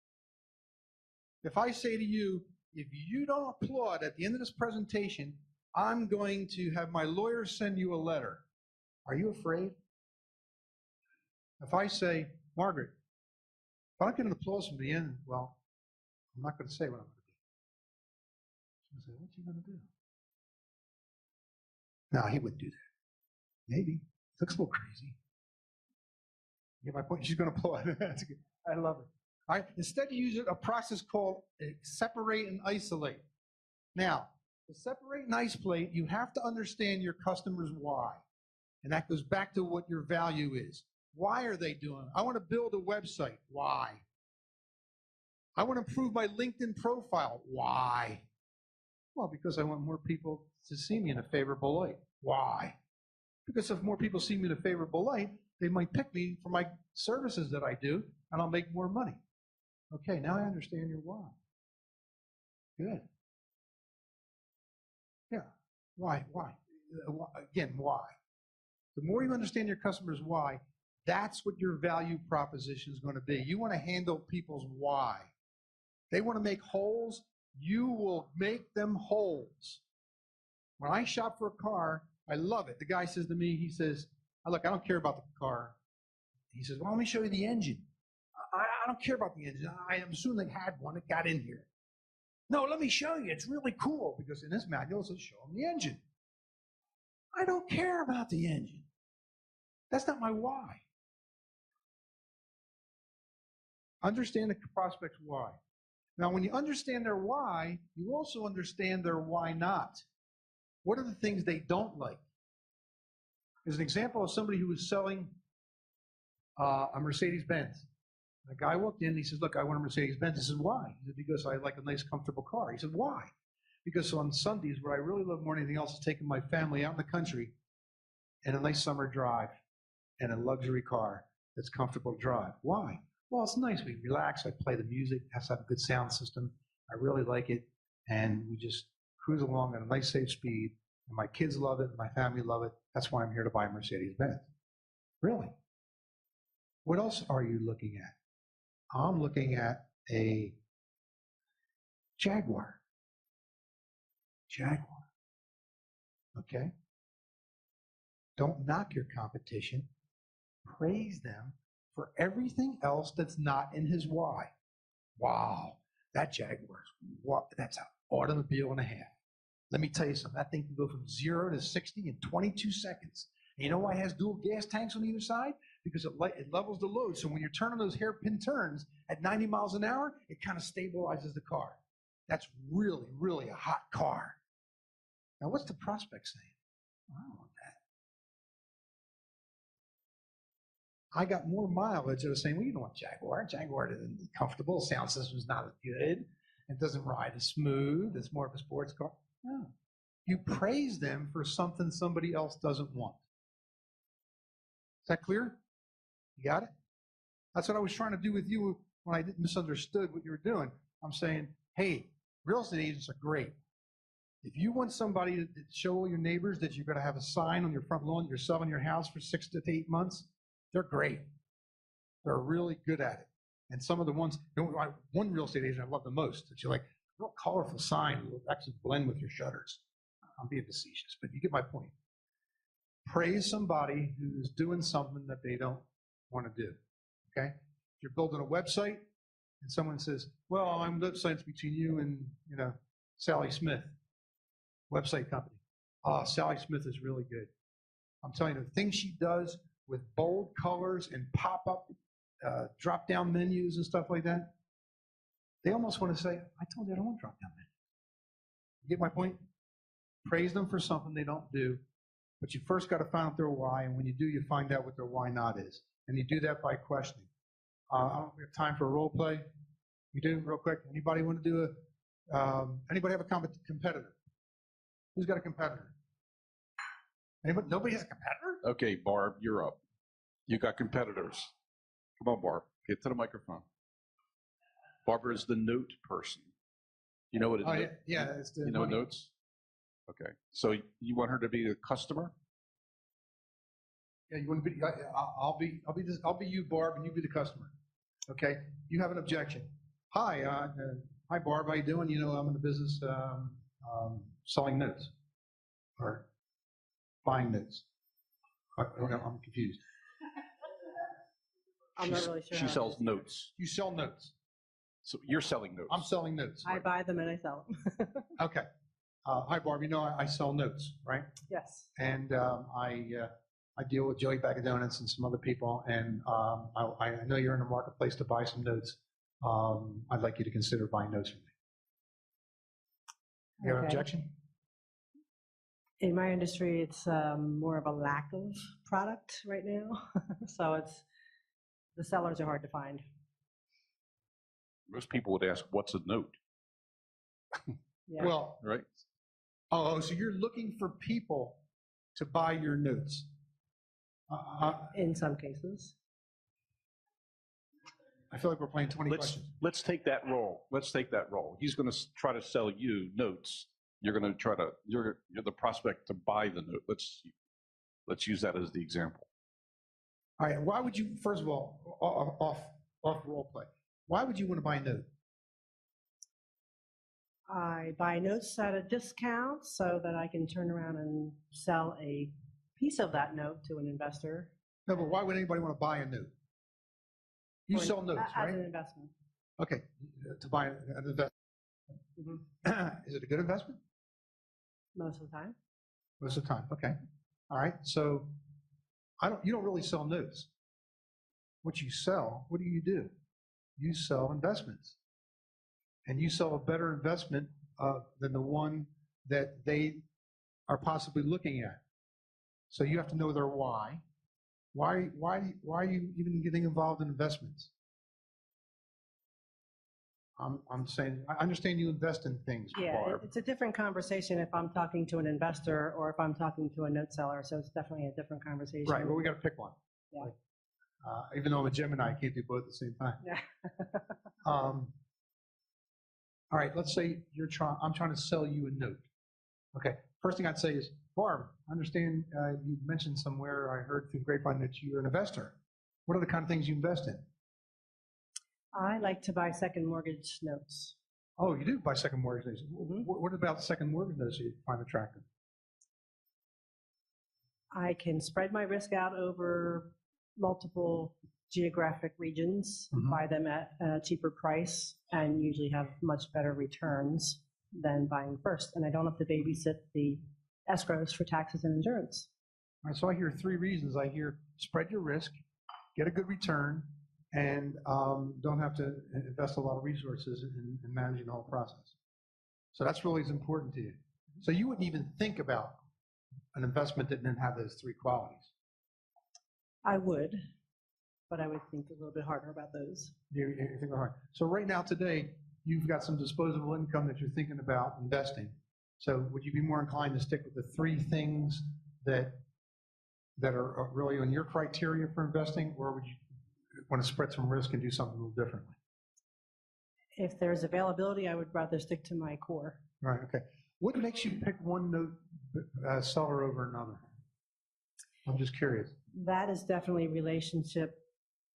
If I say to you, if you don't applaud at the end of this presentation, I'm going to have my lawyer send you a letter. Are you afraid? If I say, Margaret, if I don't get an applause from the end, well, I'm not going to say what I'm going to do. She's going to say, what's he going to do? No, he wouldn't do that. Maybe. Looks a little crazy. You get my point? She's going to applaud. That's good. I love it. All right. Instead, you use a process called separate and isolate. Now, to separate and isolate, you have to understand your customer's why. And that goes back to what your value is. Why are they doing it? I want to build a website. Why? I want to improve my LinkedIn profile. Why? Well, because I want more people to see me in a favorable light. Why? Because if more people see me in a favorable light, they might pick me for my services that I do, and I'll make more money. Okay, now I understand your why. Good. Yeah. Why? Again, why? The more you understand your customer's why, that's what your value proposition is going to be. You want to handle people's why. They want to make holes, you will make them holes. When I shop for a car, I love it. The guy says to me, he says, look, I don't care about the car. He says, well, let me show you the engine. I don't care about the engine. I am assuming they had one that got in here. No, let me show you. It's really cool, because in this manual it says show them the engine. I don't care about the engine. That's not my why. Understand the prospect's why. Now, when you understand their why, you also understand their why not. What are the things they don't like? As an example of somebody who was selling a Mercedes-Benz. A guy walked in and he says, look, I want a Mercedes-Benz. He said, why? He said, because I like a nice, comfortable car. He said, why? Because on Sundays, what I really love more than anything else is taking my family out in the country in a nice summer drive in a luxury car that's comfortable to drive. Why? Well, it's nice. We relax. I play the music. It has to have a good sound system. I really like it. And we just cruise along at a nice, safe speed. And my kids love it. And my family love it. That's why I'm here to buy a Mercedes-Benz. Really? What else are you looking at? I'm looking at a Jaguar. Jaguar. Okay? Don't knock your competition. Praise them for everything else that's not in his why. Wow, that Jaguar's, that's an automobile and a half. Let me tell you something. That thing can go from 0 to 60 in 22 seconds. And you know why it has dual gas tanks on either side? Because it levels the load. So when you're turning those hairpin turns at 90 miles an hour, it kind of stabilizes the car. That's really, really a hot car. Now, what's the prospect saying? I don't want that. I got more mileage that was saying, well, you don't want Jaguar. Jaguar isn't comfortable. The sound system's not as good. It doesn't ride as smooth. It's more of a sports car. No. You praise them for something somebody else doesn't want. Is that clear? You got it? That's what I was trying to do with you when I misunderstood what you were doing. I'm saying, hey, real estate agents are great. If you want somebody to show all your neighbors that you're going to have a sign on your front lawn, you're selling your house for 6 to 8 months, they're great. They're really good at it. And some of the ones, one real estate agent I love the most, that you're like, real colorful sign will actually blend with your shutters. I'm being facetious, but you get my point. Praise somebody who's doing something that they don't want to do, okay? If you're building a website and someone says, well, I'm website's between you and, Sally Smith, website company. Sally Smith is really good. I'm telling you, the things she does with bold colors and pop-up drop-down menus and stuff like that, they almost want to say, I told you I don't want drop-down menus. You get my point? Praise them for something they don't do, but you first got to find out their why, and when you do, you find out what their why not is. And you do that by questioning. I don't have time for a role play. You do, real quick? Anybody want to do anybody have a competitor? Who's got a competitor? Anybody? Nobody has a competitor? Okay, Barb, you're up. You got competitors. Come on, Barb. Get to the microphone. Barbara is the note person. You know what it is? Yeah, it's the you know money. Notes? Okay. So you want her to be a customer? Yeah, you want to be? I'll be you, Barb, and you be the customer. Okay. You have an objection. Hi, hi, Barb. How you doing? You know, I'm in the business selling notes or buying notes. I'm confused. I'm not really sure. She sells notes. You sell notes. So you're selling notes. I'm selling notes. I buy them and I sell them. Okay. Hi, Barb. You know, I sell notes, right? Yes. And I deal with Joey Bag of Donuts and some other people. And I know you're in the marketplace to buy some notes. I'd like you to consider buying notes from me. You have an Okay. objection? In my industry, it's more of a lack of product right now. So the sellers are hard to find. Most people would ask, what's a note? Yeah. Well, Right? so you're looking for people to buy your notes. In some cases. I feel like we're playing 20 questions. Let's take that role. Let's take that role. He's going to try to sell you notes. You're going to try to, you're the prospect to buy the note. Let's use that as the example. All right. Why would you, first of all, off role play, why would you want to buy a note? I buy notes at a discount so that I can turn around and sell a piece of that note to an investor. No, but why would anybody want to buy a note? You sell notes, as right? an investment. Okay, to buy an investment. Mhm. Is it a good investment? Most of the time. Most of the time. Okay. All right. So you don't really sell notes. What you sell, what do? You sell investments. And you sell a better investment than the one that they are possibly looking at. So you have to know their why. Why are you even getting involved in investments? I'm saying, I understand you invest in things, Yeah, Barb. it's a different conversation if I'm talking to an investor or if I'm talking to a note seller. So it's definitely a different conversation. Right, well, we got to pick one. Yeah. Like, even though I'm a Gemini, I can't do both at the same time. Yeah. All right, let's say I'm trying to sell you a note. Okay, first thing I'd say is, Barb, I understand you mentioned somewhere, I heard through the grapevine that you're an investor. What are the kind of things you invest in? I like to buy second mortgage notes. Oh, you do buy second mortgage notes. Mhm. What about second mortgage notes you find attractive? I can spread my risk out over multiple geographic regions, Mhm. buy them at a cheaper price, and usually have much better returns than buying first. And I don't have to babysit the escrows for taxes and insurance. All right, so I hear three reasons. I hear spread your risk, get a good return, and don't have to invest a lot of resources in managing the whole process. So that's really as important to you. So you wouldn't even think about an investment that didn't have those three qualities. I would, but I would think a little bit harder about those. You think, all right. So right now today, you've got some disposable income that you're thinking about investing. So would you be more inclined to stick with the three things that are really on your criteria for investing, or would you want to spread some risk and do something a little differently? If there's availability, I would rather stick to my core. Right, okay. What makes you pick one note seller over another? I'm just curious. That is definitely relationship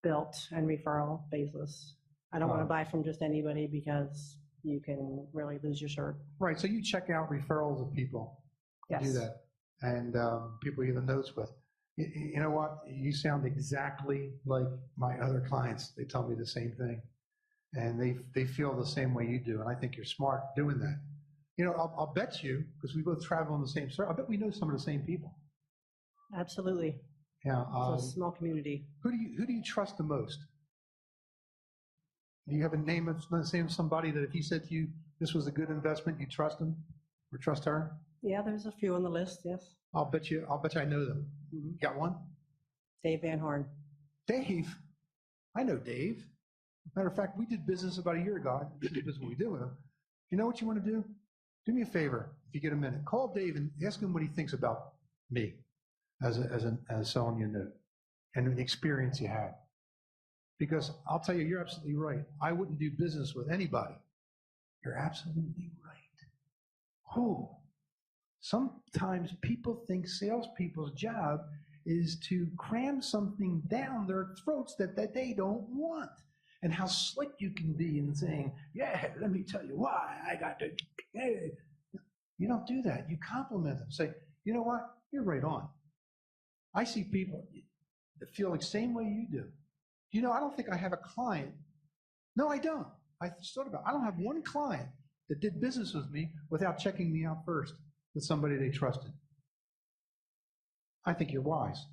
built and referral basis. I don't want to buy from just anybody because you can really lose your shirt. Right, so you check out referrals of people. Yes. Do that. And people you have notes with. You know what? You sound exactly like my other clients. They tell me the same thing. And they feel the same way you do. And I think you're smart doing that. You know, I'll bet you, because we both travel in the same circle, I bet we know some of the same people. Absolutely. Yeah. It's a small community. Who do you trust the most? Do you have a name of somebody that if he said to you, this was a good investment, you trust him or trust her? Yeah, there's a few on the list, yes. I'll bet you I know them. Mhm. Got one? Dave Van Horn. Dave. I know Dave. Matter of fact, we did business about a year ago. This is what we did with him. You know what you want to do? Do me a favor, if you get a minute. Call Dave and ask him what he thinks about me as selling you a note and the experience you had. Because I'll tell you, you're absolutely right. I wouldn't do business with anybody. You're absolutely right. Oh, sometimes people think salespeople's job is to cram something down their throats that they don't want. And how slick you can be in saying, yeah, let me tell you why I got to. Hey. You don't do that. You compliment them. Say, you know what? You're right on. I see people that feel the same way you do. You know, I don't think I have a client. No, I don't. I just thought about it. I don't have one client that did business with me without checking me out first with somebody they trusted. I think you're wise.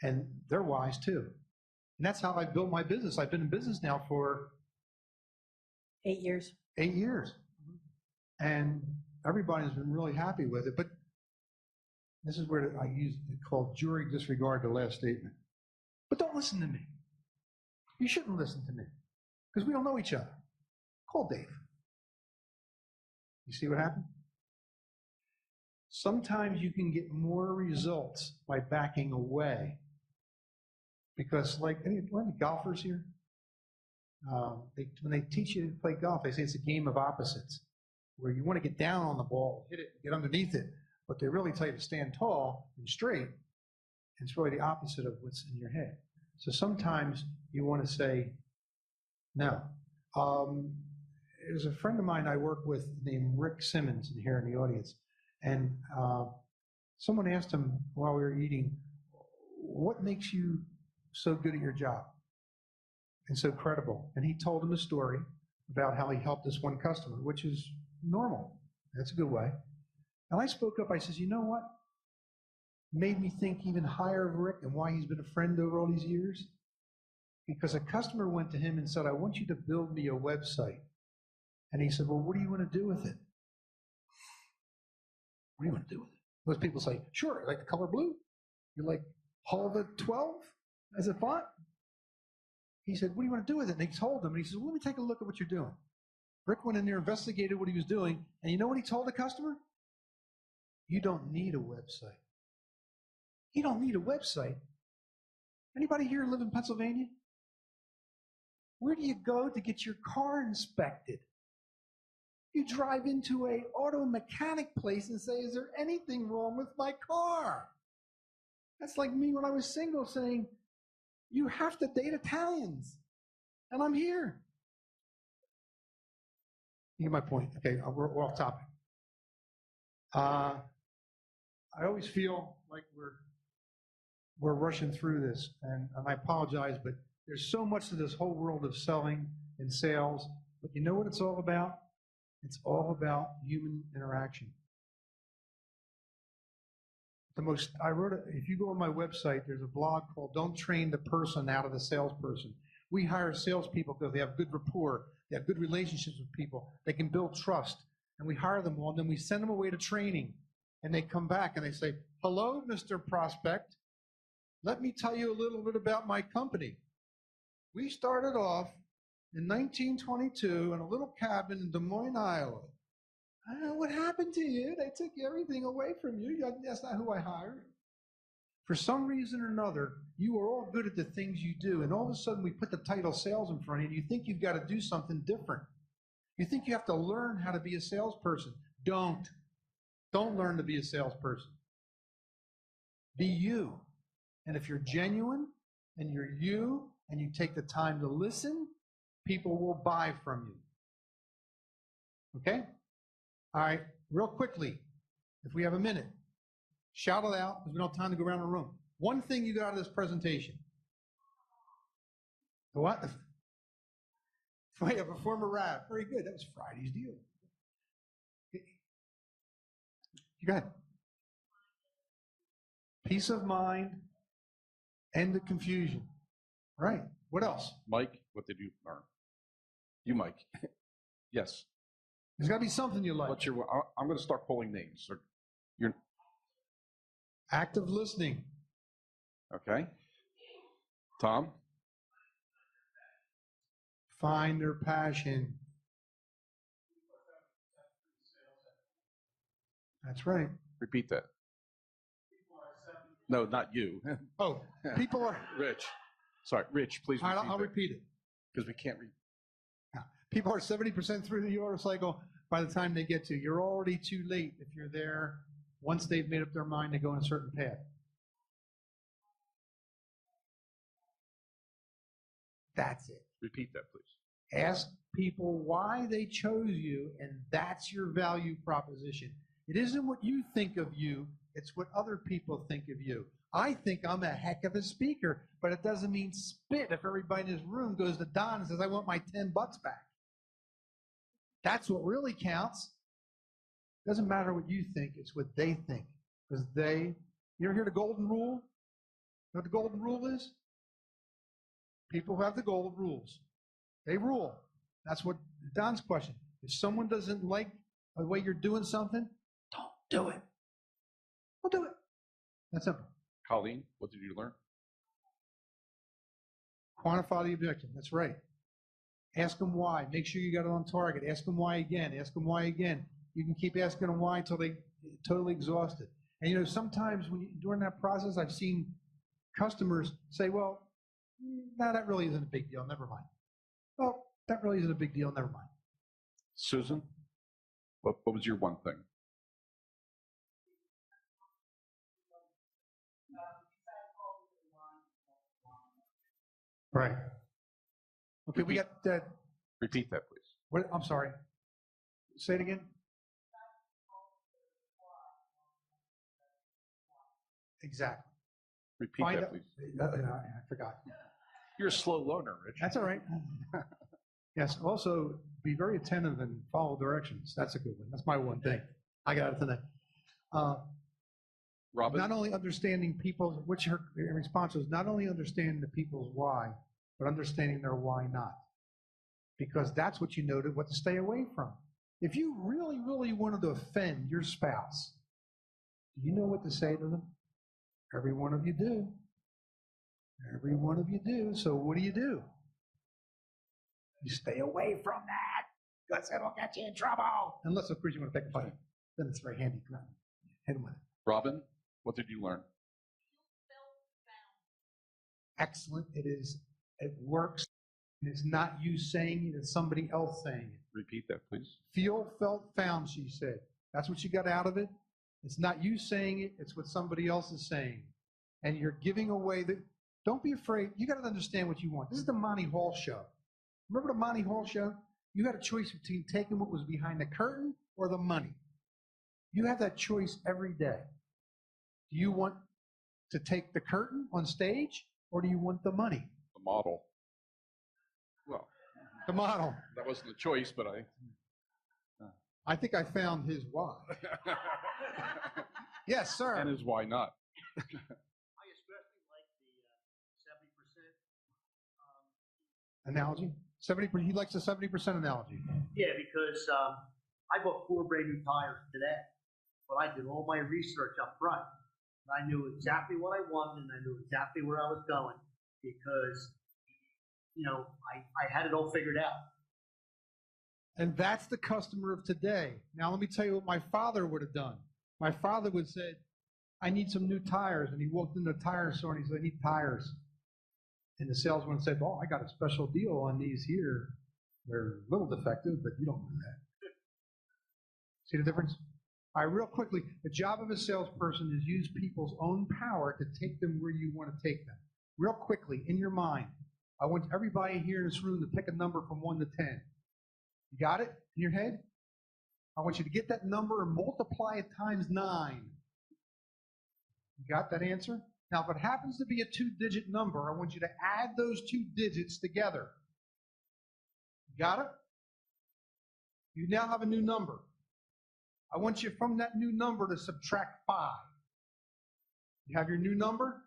And they're wise too. And that's how I built my business. I've been in business now for 8 years. 8 years. And everybody's been really happy with it. But this is where I use it called jury disregard the last statement. But don't listen to me. You shouldn't listen to me because we don't know each other. Call Dave. You see what happened? Sometimes you can get more results by backing away. Because like any golfers here, when they teach you to play golf, they say it's a game of opposites, where you want to get down on the ball, hit it, get underneath it, but they really tell you to stand tall and straight. And it's really the opposite of what's in your head. So sometimes you want to say no. There's a friend of mine I work with named Rick Simmons here in the audience, and someone asked him while we were eating, what makes you so good at your job and so credible? And he told him a story about how he helped this one customer, which is normal. That's a good way. And I spoke up. I says, you know what made me think even higher of Rick and why he's been a friend over all these years? Because a customer went to him and said, I want you to build me a website. And he said, well, what do you want to do with it? What do you want to do with it? Most people say, sure, I like the color blue. You like Hulva 12 as a font? He said, what do you want to do with it? And he told him, and he said, well, let me take a look at what you're doing. Rick went in there, investigated what he was doing, and you know what he told the customer? You don't need a website. You don't need a website. Anybody here live in Pennsylvania? Where do you go to get your car inspected? You drive into a auto mechanic place and say, is there anything wrong with my car? That's like me when I was single saying, you have to date Italians. And I'm here. You get my point. Okay, we're off topic. I always feel like we're rushing through this, and I apologize, but there's so much to this whole world of selling and sales. But you know what it's all about? It's all about human interaction. If you go on my website, there's a blog called Don't Train the Person Out of the Salesperson. We hire salespeople because they have good rapport, they have good relationships with people, they can build trust, and we hire them all, and then we send them away to training, and they come back and they say, hello, Mr. Prospect, let me tell you a little bit about my company. We started off in 1922 in a little cabin in Des Moines, Iowa. I don't know what happened to you. They took everything away from you. That's not who I hired. For some reason or another, you are all good at the things you do, and all of a sudden we put the title sales in front of you, and you think you've got to do something different. You think you have to learn how to be a salesperson. Don't. Don't learn to be a salesperson. Be you. And if you're genuine, and you're you, and you take the time to listen, people will buy from you. Okay? All right, real quickly, if we have a minute, shout it out because we don't have time to go around the room. One thing you got out of this presentation. What? Wait, a performer rap. Very good. That was Friday's deal. You go ahead. Peace of mind, end the confusion. All right. What else? Mike, what did you learn? You, Mike. Yes. There's got to be something you like. I'm going to start calling names. You're active listening. Okay. Tom? Find their passion. That's right. Repeat that. No, not you. Oh, people are... Rich. Sorry, Rich, please repeat I'll repeat it. Because we can't read. People are 70% through the order cycle by the time they get to. You're already too late if you're there once they've made up their mind to go in a certain path. That's it. Repeat that, please. Ask people why they chose you, and that's your value proposition. It isn't what you think of you, it's what other people think of you. I think I'm a heck of a speaker, but it doesn't mean spit if everybody in this room goes to Don and says, I want my $10 back. That's what really counts. It doesn't matter what you think, it's what they think. Because you ever hear the golden rule? You know what the golden rule is? People who have the golden rules. They rule. That's what Don's question. If someone doesn't like the way you're doing something, don't do it. Don't do it. That's simple. Colleen, what did you learn? Quantify the objection. That's right. Ask them why. Make sure you got it on target. Ask them why again. Ask them why again. You can keep asking them why until they totally exhausted. And you know, sometimes during that process, I've seen customers say, well, no, that really isn't a big deal. Never mind. Well, that really isn't a big deal. Never mind. Susan, what was your one thing? Right. Okay, we got that. Repeat that, please. What? I'm sorry. Say it again. Exactly. Repeat that, please. I forgot. You're a slow learner, Rich. That's all right. Yes. Also, be very attentive and follow directions. That's a good one. That's my one thing. I got it tonight. Robin? Not only understanding people's, which her response was, not only understanding the people's why, but understanding their why not. Because that's what you know what to stay away from. If you really, really wanted to offend your spouse, do you know what to say to them? Every one of you do. Every one of you do. So what do? You stay away from that, because it'll get you in trouble. Unless, of course, you want to take a fight. Then it's very handy. Hit him with it. Robin, what did you learn? Excellent. It is. It works. It's not you saying it, it's somebody else saying it. Repeat that, please. Feel, felt, found, she said. That's what you got out of it. It's not you saying it, it's what somebody else is saying. And you're giving away don't be afraid. You got to understand what you want. This is the Monty Hall show. Remember the Monty Hall show? You had a choice between taking what was behind the curtain or the money. You have that choice every day. Do you want to take the curtain on stage, or do you want the money? The model. Well, the model. That wasn't a choice, but I think I found his why. Yes, sir. And his why not. I especially like the 70%. Analogy? 70%. He likes the 70% analogy. Yeah, because I bought 4 brand new tires today, but I did all my research up front. And I knew exactly what I wanted, and I knew exactly where I was going, because, you know, I had it all figured out. And that's the customer of today. Now, let me tell you what my father would have done. My father would have said, I need some new tires. And he walked into the tire store and he said, I need tires. And the salesman said, oh, I got a special deal on these here. They're a little defective, but you don't do that. See the difference? All right, real quickly, the job of a salesperson is use people's own power to take them where you want to take them. Real quickly, in your mind, I want everybody here in this room to pick a number from 1 to 10. You got it in your head? I want you to get that number and multiply it times 9. You got that answer? Now, if it happens to be a 2-digit number, I want you to add those 2 digits together. You got it? You now have a new number. I want you from that new number to subtract 5. You have your new number?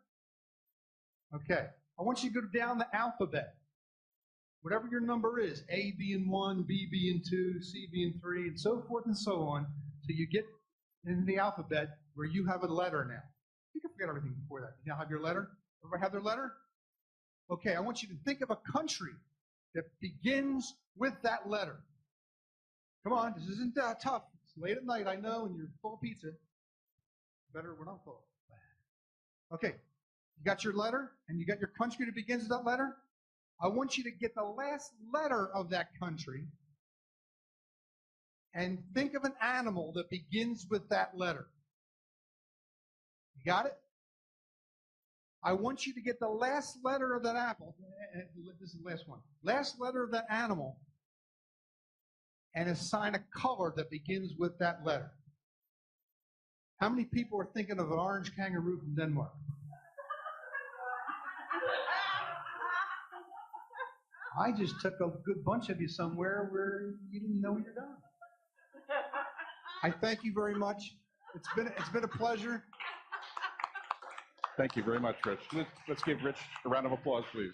Okay. I want you to go down the alphabet. Whatever your number is, A being 1, B being 2, C being 3, and so forth and so on, so you get in the alphabet where you have a letter now. You can forget everything before that. You now have your letter? Everybody have their letter? Okay, I want you to think of a country that begins with that letter. Come on, this isn't that tough. It's late at night, I know, and you're full of pizza. Better when I'm full. Okay, you got your letter, and you got your country that begins with that letter? I want you to get the last letter of that country and think of an animal that begins with that letter. You got it? I want you to get the last letter of that apple. This is the last one. Last letter of that animal, and assign a color that begins with that letter. How many people are thinking of an orange kangaroo from Denmark? I just took a good bunch of you somewhere where you didn't know you're going. I thank you very much. It's been a pleasure. Thank you very much, Rich. Let's give Rich a round of applause, please.